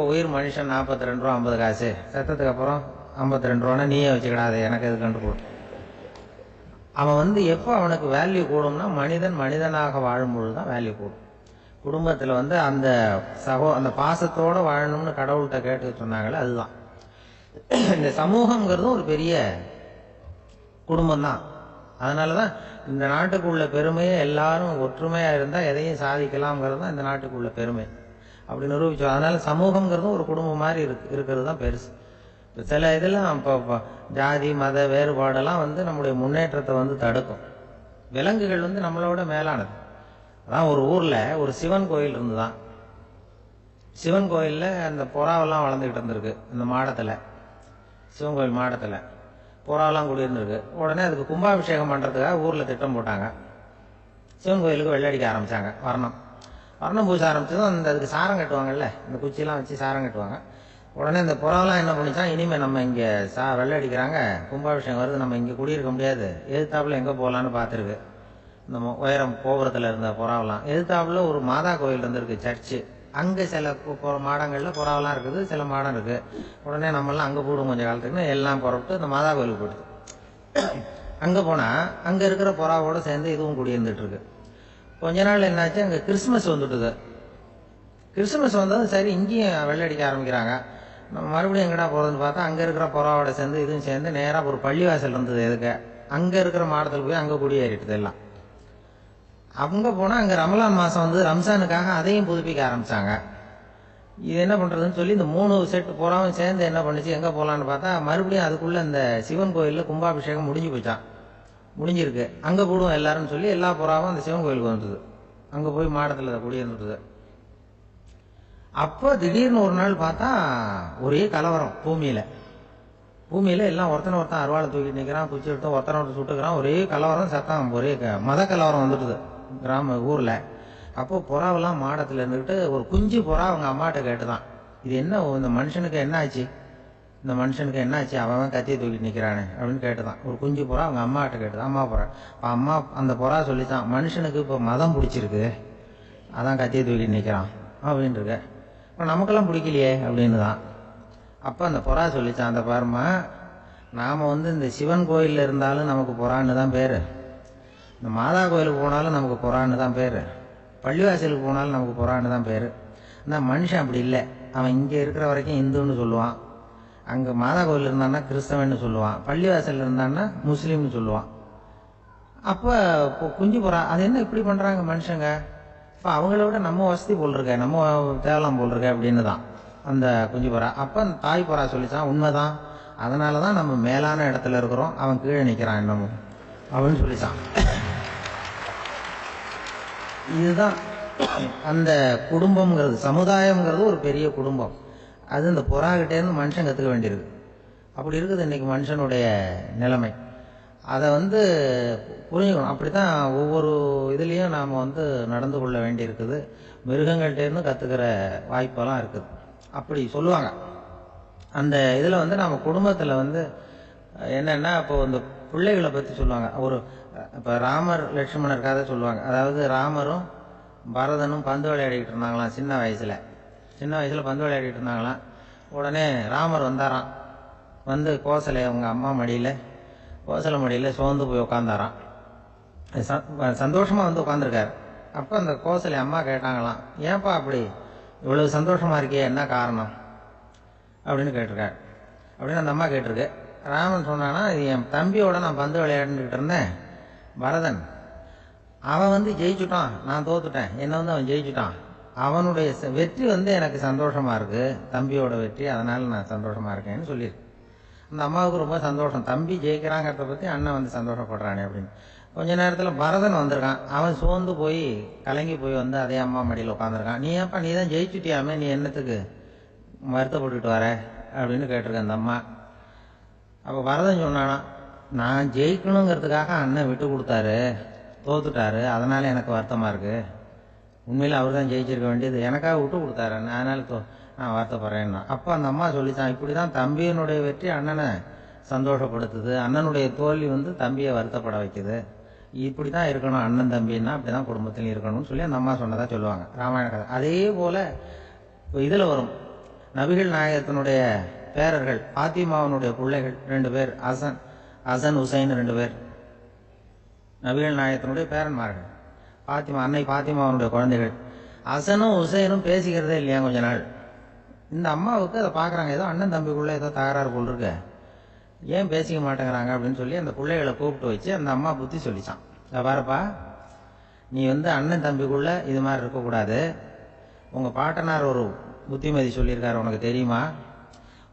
உயிர் மனுஷன் 42 ரூபா 50 காசு, செத்ததுக்கு அப்புறம் 52 ரூபான்னா நீயே வச்சுக்கிடாது எனக்கு எது கண்டு போடு. அவன் வந்து எப்போ அவனுக்கு வேல்யூ கூடும்னா மனிதன் மனிதனாக வாழும்பொழுதுதான் வேல்யூ கூடும். குடும்பத்துல வந்து அந்த அந்த பாசத்தோட வாழணும்னு கடவுள்கிட்ட கேட்டு சொன்னாங்களே அதுதான். இந்த சமூகம்ங்கிறதும் ஒரு பெரிய குடும்பம் தான். அதனாலதான் இந்த நாட்டுக்குள்ள பெருமையை எல்லாரும் ஒற்றுமையா இருந்தா எதையும் சாதிக்கலாம்ங்கிறது தான் இந்த நாட்டுக்குள்ள பெருமை. அப்படி நிரூபிச்சோம். அதனால சமூகம்ங்கிறதும் ஒரு குடும்பம் மாதிரி இருக்கிறது தான் பெருசு. சில இதெல்லாம் இப்போ ஜாதி மத வேறுபாடெல்லாம் வந்து நம்முடைய முன்னேற்றத்தை வந்து தடுக்கும். விலங்குகள் வந்து நம்மளோட மேலானது. அதான் ஒரு ஊர்ல ஒரு சிவன் கோயில் இருந்துதான். சிவன் கோயில்ல அந்த புறாவெல்லாம் வளர்ந்துகிட்டு இருந்திருக்கு. இந்த மாடத்துல, சிவன் கோயில் மாடத்துல புறாவெல்லாம் குடியிருந்திருக்கு. உடனே அதுக்கு கும்பாபிஷேகம் பண்றதுக்காக ஊர்ல திட்டம் போட்டாங்க. சிவன் கோயிலுக்கு வெள்ளடிக்க ஆரம்பிச்சாங்க. வர்ணம் பூச ஆரம்பிச்சதும் அதுக்கு சாரம் கட்டுவாங்கல்ல, இந்த குச்சியெல்லாம் வச்சு சாரம் கட்டுவாங்க. உடனே இந்த புறாவெல்லாம் என்ன பண்ணிச்சான், இனிமேல் நம்ம இங்கே வெள்ளை அடிக்கிறாங்க, கும்பாபிஷேகம் வருது, நம்ம இங்கே குடியிருக்க முடியாது, எதிர்த்தாப்புல எங்கே போகலான்னு பார்த்துருக்கு. இந்த உயரம் கோபுரத்தில் இருந்த புறாவெல்லாம் எதிர்த்தாப்புல ஒரு மாதா கோயில் இருந்திருக்கு, சர்ச்சு. அங்கே சில மாடங்களில் புறாவெல்லாம் இருக்குது, சில மாடம் இருக்குது. உடனே நம்மளாம் அங்கே போடும் கொஞ்சம் காலத்துக்குன்னு எல்லாம் புறப்பட்டு இந்த மாதா கோயிலுக்கு போயிடுது. அங்கே போனால் அங்கே இருக்கிற புறாவோடு சேர்ந்து இதுவும் குடியிருந்துட்டு இருக்கு. கொஞ்ச நாள் என்னாச்சு, அங்கே கிறிஸ்மஸ் வந்துட்டுது. கிறிஸ்மஸ் வந்தது சரி, இங்கேயும் வெள்ளை அடிக்க ஆரம்பிக்கிறாங்க. நம்ம மறுபடியும் எங்கடா போகிறதுன்னு பார்த்தா அங்கே இருக்கிற புறாவோட சேர்ந்து இதுவும் சேர்ந்து நேராக ஒரு பள்ளிவாசல் இருந்தது. எதுக்கு அங்கே இருக்கிற மாடத்தில் போய் அங்கே குடியேறிட்டுது எல்லாம். அங்கே போனால் அங்கே ரமலான் மாதம் வந்து ரம்ஜானுக்காக அதையும் புதுப்பிக்க ஆரம்பித்தாங்க. இது என்ன பண்ணுறதுன்னு சொல்லி இந்த 3 செட்டு புறாவும் சேர்ந்து என்ன பண்ணிச்சு, எங்கே போகலான்னு பார்த்தா மறுபடியும் அதுக்குள்ளே இந்த சிவன் கோயிலில் கும்பாபிஷேகம் முடிஞ்சு போச்சான், முடிஞ்சிருக்கு. அங்கே போடுவோம் எல்லாரும் சொல்லி எல்லா புறாவும் அந்த சிவன் கோயிலுக்கு வந்துடுது. அங்கே போய் மாடத்தில் குடியிருந்துட்டுது. அப்போ திடீர்னு ஒரு நாள் பார்த்தா ஒரே கலவரம் பூமியில் எல்லாம் ஒருத்தன் அருவாளை தூக்கிட்டு நிற்கிறான், குச்சி எடுத்து ஒருத்தனை சுட்டுக்கிறான், ஒரே கலவரம், சத்தம், ஒரே மத கலவரம் வந்துட்டுது ஊரில். அப்போ புறாவெல்லாம் மாடத்தில் இருந்துக்கிட்டு ஒரு குஞ்சு புறா அவங்க அம்மாட்ட கேட்டுதான், இது என்ன இந்த மனுஷனுக்கு என்னாச்சு, அவன் கத்தியை தூக்கிட்டு நிற்கிறானே அப்படின்னு கேட்டுதான். ஒரு குஞ்சு புறா அவங்க அம்மாட்ட கேட்டுதான். அம்மா புறா அம்மா அந்த புறா சொல்லித்தான், மனுஷனுக்கு இப்போ மதம் பிடிச்சிருக்கு, அதான் கத்தியை தூக்கிட்டு நிற்கிறான் அப்படின்ட்டு. இப்போ நமக்கெல்லாம் பிடிக்கலையே அப்படின்னு தான். அப்போ அந்த புறா சொல்லித்தான், அந்த பாருமா, நாம் வந்து இந்த சிவன் கோயிலில் இருந்தாலும் நமக்கு புறான்னு தான் பேர், இந்த மாதா கோயிலுக்கு போனாலும் நமக்கு புறான்னு தான் பேர், பள்ளிவாசலுக்கு போனாலும் நமக்கு புறான்னு தான் பேர். ஆனால் மனுஷன் அப்படி இல்லை. அவன் இங்கே இருக்கிற வரைக்கும் இந்துன்னு சொல்லுவான், அங்கே மாதா கோயில் இருந்தான்னா கிறிஸ்தவன்னு சொல்லுவான், பள்ளிவாசல் இருந்தான்னா முஸ்லீம்னு சொல்லுவான். அப்போ குஞ்சு புறா அது என்ன இப்படி பண்ணுறாங்க மனுஷங்க, இப்போ அவங்கள விட நம்ம வசதி போல் இருக்க, நம்ம தேவலாம் போல் இருக்க அப்படின்னு தான் அந்த குஞ்சு புறா. அப்போ அந்த தாய் புறா சொல்லிச்சான், உண்மைதான், அதனால தான் நம்ம மேலான இடத்துல இருக்கிறோம், அவன் கீழே நிற்கிறான் இன்னமும் அப்படின்னு சொல்லிச்சான். இதுதான் அந்த குடும்பம்ங்கிறது, சமுதாயம்ங்கிறது ஒரு பெரிய குடும்பம். அது இந்த புறாகிட்டேருந்து மனுஷன் கற்றுக்க வேண்டியிருக்கு. அப்படி இருக்குது இன்றைக்கி மனுஷனுடைய நிலைமை. அதை வந்து புரிஞ்சுக்கணும். அப்படி தான் ஒவ்வொரு இதுலேயும் நாம் வந்து நடந்து கொள்ள வேண்டியிருக்குது. மிருகங்கள்டேருந்து கற்றுக்கிற வாய்ப்பெல்லாம் இருக்குது. அப்படி சொல்லுவாங்க. அந்த இதில் வந்து நம்ம குடும்பத்தில் வந்து என்னென்னா, இப்போ இந்த பிள்ளைகளை பற்றி சொல்லுவாங்க. இப்போ ராமர் லட்சுமணர் கதை சொல்லுவாங்க. அதாவது ராமரும் பரதனும் பந்து விளையாடிக்கிட்டு இருந்தாங்களாம் சின்ன வயசில் பந்து விளையாடிட்டு இருந்தாங்களாம். உடனே ராமர் வந்தாராம், வந்து கோசலை அவங்க அம்மா கோசலை மடியில் சோர்ந்து போய் உட்காந்தாராம். சந்தோஷமாக வந்து உட்காந்துருக்காரு. அப்போ அந்த கோசலை அம்மா கேட்டாங்களாம், ஏன்பா அப்படி இவ்வளவு சந்தோஷமாக இருக்கியே, என்ன காரணம் அப்படின்னு கேட்டிருக்காரு. அப்படின்னு அந்த அம்மா கேட்டிருக்கு. ராமன் சொன்னான்னா, இது என் தம்பியோட நான் பந்து விளையாண்டுக்கிட்டு இருந்தேன், பரதன், அவன் வந்து ஜெயிச்சுட்டான், நான் தோத்துட்டேன், என்னை வந்து அவன் ஜெயிச்சுட்டான், அவனுடைய வெற்றி வந்து எனக்கு சந்தோஷமாக இருக்குது, தம்பியோட வெற்றி, அதனால் நான் சந்தோஷமாக இருக்கேன்னு சொல்லியிருக்கு. அந்த அம்மாவுக்கு ரொம்ப சந்தோஷம், தம்பி ஜெயிக்கிறாங்கிறத பற்றி அண்ணன் வந்து சந்தோஷப்படுறானே அப்படின்னு. கொஞ்ச நேரத்தில் பரதன் வந்திருக்கான். அவன் சோர்ந்து போய் கலங்கி போய் வந்து அதே அம்மா மடியில் உட்காந்துருக்கான். நீ தான் ஜெயிச்சுட்டியாமே, நீ என்னத்துக்கு வருத்தப்பட்டுட்டு வர அப்படின்னு கேட்டிருக்கேன் அந்த அம்மா. அப்போ பரதன் சொன்னானா, நான் ஜெயிக்கணுங்கிறதுக்காக அண்ணன் விட்டு கொடுத்தாரு, தோத்துட்டாரு, அதனால எனக்கு வருத்தமாக இருக்குது, உண்மையில் அவர் தான் ஜெயிச்சிருக்க வேண்டியது, எனக்காக விட்டு கொடுத்தாரு, அதனால நான் வருத்தப்படுறேன்னா. அப்போ அந்த அம்மா சொல்லித்தான், இப்படி தான் தம்பியினுடைய வெற்றி அண்ணனை சந்தோஷப்படுத்துது, அண்ணனுடைய தோல்வி வந்து தம்பியை வருத்தப்பட வைக்குது, இப்படி தான் இருக்கணும் அண்ணன் தம்பின்னா, அப்படி தான் குடும்பத்திலையும் இருக்கணும்னு சொல்லி அந்த அம்மா சொன்னதாக சொல்லுவாங்க ராமாயண கதை. அதே போல் இதில் வரும், நபிகள் நாயகத்தினுடைய பேரர்கள் பாத்திமாவனுடைய பிள்ளைகள் 2 பேர், ஹசன் ஹுசைன் 2 பேர் நபிகள் நாயகத்தினுடைய பேரன்மார்கள். அன்னை பாத்திமாவனுடைய குழந்தைகள். ஹசனும் ஹுசைனும் பேசிக்கிறதே இல்லையா கொஞ்ச நாள். இந்த அம்மாவுக்கு அதை பார்க்குறாங்க, ஏதோ அண்ணன் தம்பிக்குள்ளே ஏதோ தகராறு போல் இருக்கு, ஏன் பேசிக்க மாட்டேங்கிறாங்க அப்படின்னு சொல்லி அந்த பிள்ளைகளை கூப்பிட்டு வச்சு அந்த அம்மா புத்தி சொல்லிச்சான். பாருப்பா, நீ வந்து அண்ணன் தம்பிக்குள்ளே இது மாதிரி இருக்கக்கூடாது, உங்கள் பாட்டனார் ஒரு புத்திமதி சொல்லியிருக்காரு, உனக்கு தெரியுமா,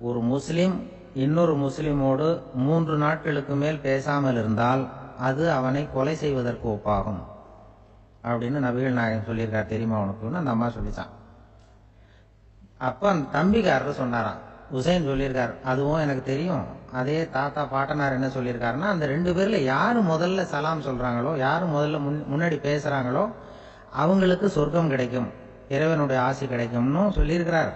ஒரு முஸ்லீம் இன்னொரு முஸ்லீமோடு 3 நாட்களுக்கு மேல் பேசாமல் இருந்தால் அது அவனை கொலை செய்வதற்கு ஒப்பாகும் அப்படின்னு நபிகள் நாயகம் சொல்லியிருக்கார், தெரியுமா உனக்குன்னு அந்த அம்மா சொல்லிச்சான். அப்போ அந்த தம்பிக்காரர் சொன்னாராம், ஹுசைன் சொல்லியிருக்கார், அதுவும் எனக்கு தெரியும், அதே தாத்தா பாட்டனார் என்ன சொல்லியிருக்காருன்னா, அந்த 2 பேரில் யார் முதல்ல சலாம் சொல்கிறாங்களோ, யார் முதல்ல முன்னாடி பேசுகிறாங்களோ அவங்களுக்கு சொர்க்கம் கிடைக்கும், இறைவனுடைய ஆசி கிடைக்கும்னு சொல்லியிருக்கிறார்.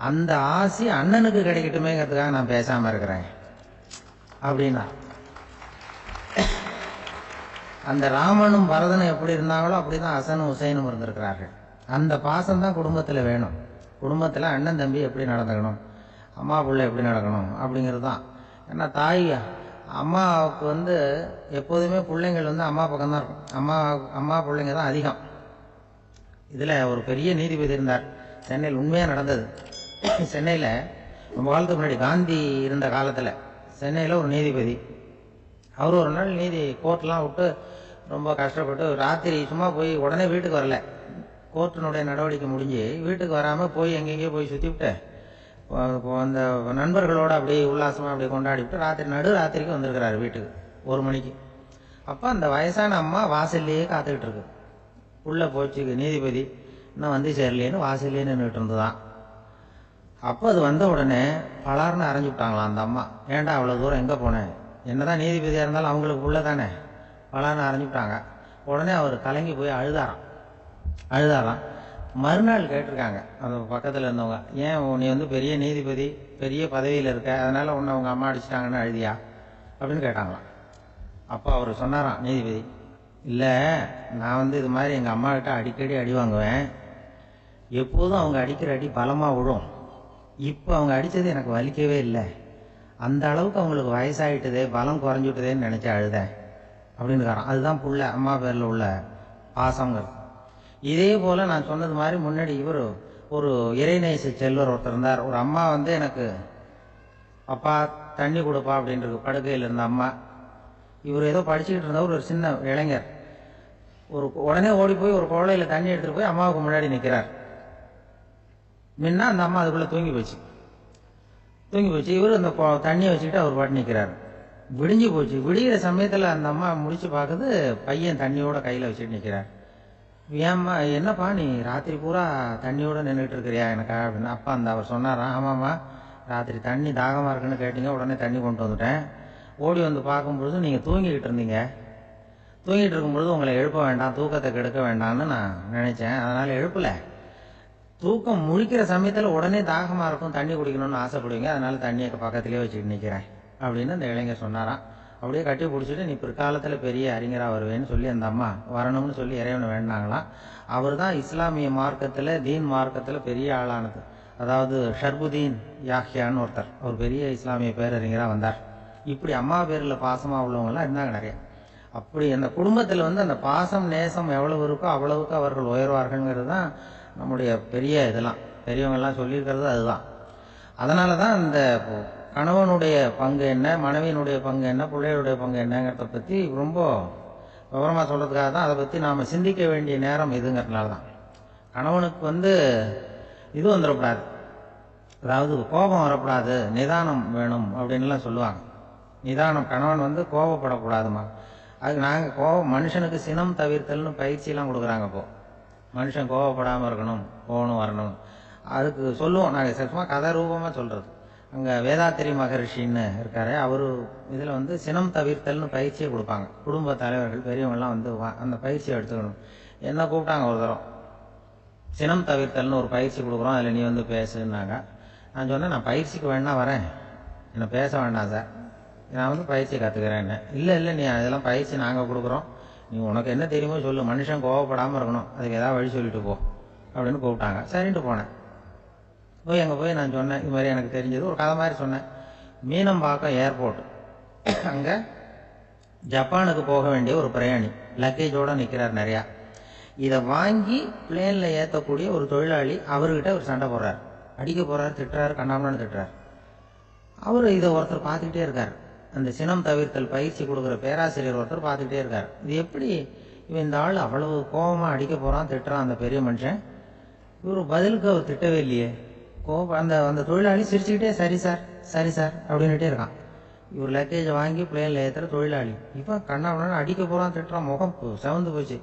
அந்த ஆசி அண்ணனுக்கு கிடைக்கட்டுமேங்கிறதுக்காக நான் பேசாம இருக்கிறேன் அப்படின்னா. அந்த ராமனும் பரதனும் எப்படி இருந்தாங்களோ அப்படிதான் ஹசனும் ஹுசைனும் இருந்திருக்கிறார்கள். அந்த பாசம் தான் குடும்பத்தில் வேணும். குடும்பத்தில் அண்ணன் தம்பி எப்படி நடந்துக்கணும், அம்மா பிள்ளை எப்படி நடக்கணும் அப்படிங்கிறது தான். ஏன்னா தாய் அம்மாவுக்கு எப்போதுமே பிள்ளைங்கள் அம்மா பக்கம் தான் இருக்கும். அம்மா பிள்ளைங்க தான் அதிகம். இதில் ஒரு பெரிய நீதிபதி இருந்தார் சென்னையில், உண்மையாக நடந்தது. சென்னையில் ரொம்ப காலத்துக்கு முன்னாடி காந்தி இருந்த காலத்தில் சென்னையில் ஒரு நீதிபதி, அவர் ஒரு நாள் கோர்ட்லாம் விட்டு ரொம்ப கஷ்டப்பட்டு ராத்திரி சும்மா போய் உடனே வீட்டுக்கு வரல. கோர்ட்டினுடைய நடவடிக்கை முடிஞ்சு வீட்டுக்கு வராமல் போய் எங்கெங்கேயோ போய் சுற்றி விட்டு அந்த நண்பர்களோடு அப்படியே உல்லாசமாக அப்படியே கொண்டாடி விட்டு நடுராத்திரிக்கு வந்திருக்கிறாரு வீட்டுக்கு 1 மணிக்கு. அப்போ அந்த வயசான அம்மா வாசல்லையே காத்துக்கிட்டு இருக்கு. உள்ளே போச்சு நீதிபதி இன்னும் வந்து சேரலேன்னு வாசல்லையே நின்றுட்டு இருந்துதான். அப்போ அது வந்த உடனே பலார்னு அரைஞ்சு விட்டாங்களாம் அந்த அம்மா. ஏன்டா அவ்வளோ தூரம் எங்கே போனேன், என்னதான் நீதிபதியாக இருந்தாலும் அவங்களுக்கு உள்ள தானே, பலார்னு அரைஞ்சு விட்டாங்க. உடனே அவர் கலங்கி போய் அழுதாராம். மறுநாள் கேட்டிருக்காங்க அந்த பக்கத்தில் இருந்தவங்க, ஏன் நீ பெரிய நீதிபதி, பெரிய பதவியில் இருக்க, அதனால உன்னை அவங்க அம்மா அடிச்சிட்டாங்கன்னு அழுதியா அப்படின்னு கேட்டாங்களாம். அப்போ அவர் சொன்னாராம் நீதிபதி, இல்லை நான் இது மாதிரி எங்கள் அம்மா கிட்ட அடிக்கடி அடி வாங்குவேன். எப்போதும் அவங்க அடிக்கிற அடி பலமாக விழும். இப்போ அவங்க அடித்தது எனக்கு வலிக்கவே இல்லை. அந்த அளவுக்கு அவங்களுக்கு வயசாகிட்டுதே, பலம் குறைஞ்சுட்டுதேன்னு நினச்சி அழுதேன் அப்படின்னு. அதுதான் புள்ள அம்மா பேரில் உள்ள பாசங்கிறது. இதே போல் நான் சொன்னது மாதிரி முன்னாடி இவர் ஒரு இறைநேச செல்வர் ஒருத்தர் இருந்தார். ஒரு அம்மா எனக்கு அப்பா தண்ணி கொடுப்பா அப்படின்றது படுக்கையில் இருந்த அம்மா. இவர் ஏதோ படிச்சுக்கிட்டு இருந்தவர், ஒரு சின்ன இளைஞர் உடனே ஓடி போய் ஒரு குவளையில் தண்ணி எடுத்துகிட்டு போய் அம்மாவுக்கு முன்னாடி நிற்கிறார். முன்னா அந்த அம்மா அதுக்குள்ளே தூங்கி போச்சு. இவர் அந்த தண்ணியை வச்சுக்கிட்டு அவர் பாட்டு நிற்கிறார். விடிஞ்சு போச்சு. விடிகிற சமயத்தில் அந்த அம்மா முடிச்சு பார்க்குது, பையன் தண்ணியோட கையில் வச்சுட்டு நிற்கிறார். ஏம்மா என்னப்பா நீ ராத்திரி பூரா தண்ணியோட நின்றுட்டு இருக்கிறியா எனக்கா அப்படின்னு. அப்பா அவர் சொன்னாராம், ஆமாம்மா ராத்திரி தண்ணி தாகமாக இருக்குன்னு கேட்டீங்க, உடனே தண்ணி கொண்டு வந்துட்டேன். ஓடி வந்து பார்க்கும்பொழுது நீங்கள் தூங்கிக்கிட்டு இருந்தீங்க. தூங்கிட்டு இருக்கும்பொழுது உங்களை எழுப்ப வேண்டாம், தூக்கத்தை கெடுக்க வேண்டாம்னு நான் நினைச்சேன், அதனால் எழுப்பலை. தூக்கம் முழிக்கிற சமயத்தில் உடனே தாகமாக இருக்கும், தண்ணி குடிக்கணும்னு ஆசைப்படுவீங்க, அதனால தண்ணியை பக்கத்திலே வச்சுட்டு நிற்கிறேன் அப்படின்னு அந்த இளைஞர் சொன்னாராம். அப்படியே கட்டி பிடிச்சிட்டு நீ பிற்காலத்தில் பெரிய அறிஞராக வருவேன்னு சொல்லி அந்த அம்மா வரணும்னு சொல்லி இறைவனை வேண்டாங்களாம். அவர் தான் இஸ்லாமிய மார்க்கத்தில், தீன் மார்க்கத்தில் பெரிய ஆளானது. அதாவது ஷர்புதீன் யாஹ்யான்னு ஒருத்தர், ஒரு பெரிய இஸ்லாமிய பேரறிஞராக வந்தார். இப்படி அம்மா பேரில் பாசமாக உள்ளவங்கலாம் இருந்தாங்க நிறைய. அப்படி அந்த குடும்பத்தில் அந்த பாசம் நேசம் எவ்வளவு இருக்கோ அவ்வளவுக்கு அவர்கள் உயர்வார்கள்ங்கிறது தான் நம்முடைய பெரிய இதெல்லாம் பெரியவங்கெல்லாம் சொல்லியிருக்கிறது அதுதான். அதனால தான் அந்த கணவனுடைய பங்கு என்ன, மனைவியினுடைய பங்கு என்ன, பிள்ளைகளுடைய பங்கு என்னங்கிறத பற்றி ரொம்ப விவரமாக சொல்கிறதுக்காக தான் அதை பற்றி நாம் சிந்திக்க வேண்டிய நேரம் இதுங்கிறதுனால தான். கணவனுக்கு இது வந்துடக்கூடாது, அதாவது கோபம் வரக்கூடாது, நிதானம் வேணும் அப்படின்லாம் சொல்லுவாங்க. நிதானம், கணவன் கோபப்படக்கூடாதுமா. அதுக்கு நாங்கள் மனுஷனுக்கு சினம் தவிர்த்தல்னு பயிற்சியெல்லாம் கொடுக்குறாங்க. இப்போது மனுஷன் கோவப்படாமல் இருக்கணும், போகணும் வரணும், அதுக்கு சொல்லுவோம் நாங்கள். சும்மா கதை ரூபமாக சொல்கிறது. அங்கே வேதாத்திரி மகரிஷின்னு இருக்காரு, அவர் இதில் சினம் தவிர்த்தல்னு பயிற்சியை கொடுப்பாங்க. குடும்ப தலைவர்கள் பெரியவங்கள்லாம் அந்த பயிற்சியை எடுத்துக்கணும். என்ன கூப்பிட்டாங்க ஒரு தரம், சினம் தவிர்த்தல்னு ஒரு பயிற்சி கொடுக்குறோம், அதில் நீ பேசுனாங்க. நான் சொன்னேன், நான் பயிற்சிக்கு வேணா வரேன், என்னை பேச வேண்டாம் சார், நான் பயிற்சி கற்றுக்கிறேன். இல்லை நீ அதெல்லாம் பயிற்சி நாங்கள் கொடுக்குறோம், நீ உனக்கு என்ன தெரியுமோ சொல்லு, மனுஷன் கோவப்படாமல் இருக்கணும், அதுக்கு ஏதாவது வழி சொல்லிட்டு போ அப்படின்னு கூப்பிட்டாங்க. சரின்ட்டு போனேன். அங்கே போய் நான் சொன்னேன், இது மாதிரி எனக்கு தெரிஞ்சது ஒரு கதை மாதிரி சொன்னேன். மீனம்பாக்கம் ஏர்போர்ட், அங்கே ஜப்பானுக்கு போக வேண்டிய ஒரு பிரயாணி லக்கேஜோடு நிற்கிறார் நிறையா. இதை வாங்கி பிளேனில் ஏற்றக்கூடிய ஒரு தொழிலாளி அவர்கிட்ட ஒரு சண்டை போடுறார், அடிக்க போகிறார், திட்டுறாரு, கண்ணாமண்ணு திட்டுறார். அவர் இதை ஒருத்தர் பார்த்துக்கிட்டே இருக்கார். அந்த சினம் தவிர்த்தல் பயிற்சி கொடுக்குற பேராசிரியர் ஒருத்தர் பார்த்துக்கிட்டே இருக்கார். இது எப்படி இவன் இந்த ஆள் அவ்வளவு கோபமாக அடிக்க போகிறான், திட்டுறான் அந்த பெரிய மனுஷன், இவர் பதிலுக்கு அவர் திட்டவே இல்லையே. அந்த தொழிலாளி சிரிச்சுக்கிட்டே சரி சார் அப்படின்னுட்டே இருக்கான். இவர் லக்கேஜை வாங்கி பிளேனில் ஏற்றுற தொழிலாளி இப்போ கண்ணாமண்ணு அடிக்க போகிறான், திட்டுறான், முகம் செவந்து போச்சு.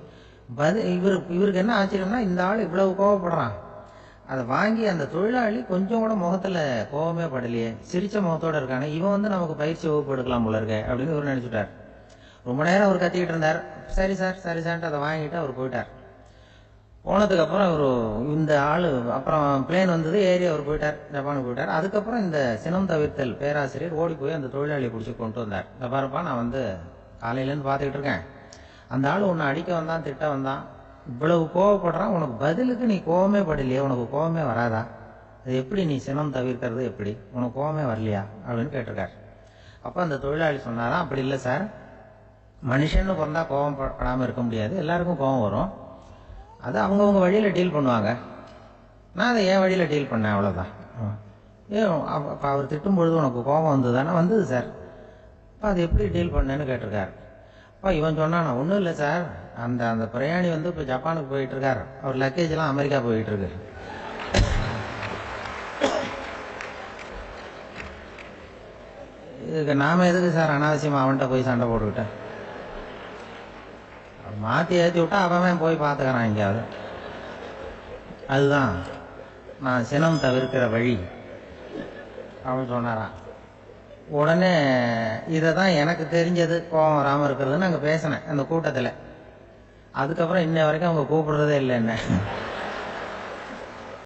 இவருக்கு என்ன ஆச்சரியம்னா, இந்த ஆள் இவ்வளவு கோவப்படுறான், அதை வாங்கி அந்த தொழிலாளி கொஞ்சம் கூட முகத்தில் கோபமே படலையே, சிரிச்ச முகத்தோடு இருக்கானே, இவன் நமக்கு பயிற்சி வகுப்பு எடுக்கலாம் போல இருக்க அப்படின்னு இவர் நினச்சிட்டார். ரொம்ப நேரம் அவர் கத்திக்கிட்டு இருந்தார். சரி சார்ன்ட்டு அதை வாங்கிட்டு அவர் போயிட்டார். போனதுக்கு அப்புறம் அவர் இந்த ஆளு அப்புறம் பிளேன் வந்தது, ஏறி அவர் போயிட்டார், ஜப்பானுக்கு போயிட்டார். அதுக்கப்புறம் இந்த சினம் தவிர்த்தல் பேராசிரியர் ஓடி போய் அந்த தொழிலாளியை பிடிச்சி கொண்டு வந்தார். இந்த பாருப்பா, நான் வந்து காலையிலேருந்து பார்த்துக்கிட்டு இருக்கேன், அந்த ஆள் உன்னை அடிக்க வந்தான், திட்ட வந்தான், இவ்வளவு கோவப்படுறான், உனக்கு பதிலுக்கு நீ கோவமே படலையே, உனக்கு கோவமே வராதா, அது எப்படி நீ சினம் தவிர்க்கிறது, எப்படி உனக்கு கோவமே வரலையா அப்படின்னு கேட்டிருக்காரு. அப்போ அந்த தொழிலாளி சொன்னாராம், அப்படி இல்லை சார், மனுஷன்னு பிறந்தா கோவம் படாமல் இருக்க முடியாது, எல்லாருக்கும் கோவம் வரும், அது அவங்கவுங்க வழியில் டீல் பண்ணுவாங்க, நான் அதை என் வழியில் டீல் பண்ணேன், அவ்வளோதான். அப்போ அவர் திட்டும் பொழுது உனக்கு கோபம் வந்தது தானே? வந்தது சார். அப்போ அது எப்படி டீல் பண்ணேன்னு கேட்டிருக்காரு. அப்போ இவன் சொன்னான், நான் ஒன்றும் இல்லை சார், அந்த அந்த பிரயாணி வந்து இப்போ ஜப்பானுக்கு போயிட்டுருக்கார், அவர் லக்கேஜெலாம் அமெரிக்கா போயிட்டுருக்கு, இதுக்கு நாம் எதுக்கு சார் அனாவசியமாக அவன்கிட்ட போய் சண்டை போட்டுக்கிட்டேன், மாற்றி ஏற்றி விட்டா அவன் போய் பார்த்துக்கிறான் எங்கேயாவது. அதுதான் நான் சினம் தவிர்க்கிற வழி அப்படின்னு சொன்னாரான். உடனே இதை தான் எனக்கு தெரிஞ்சது கோபம் வராமல் இருக்கிறதுன்னு அங்கே பேசினேன் அந்த கூட்டத்தில். அதுக்கப்புறம் இன்ன வரைக்கும் அவங்க கூப்பிடுறதே இல்லை என்ன.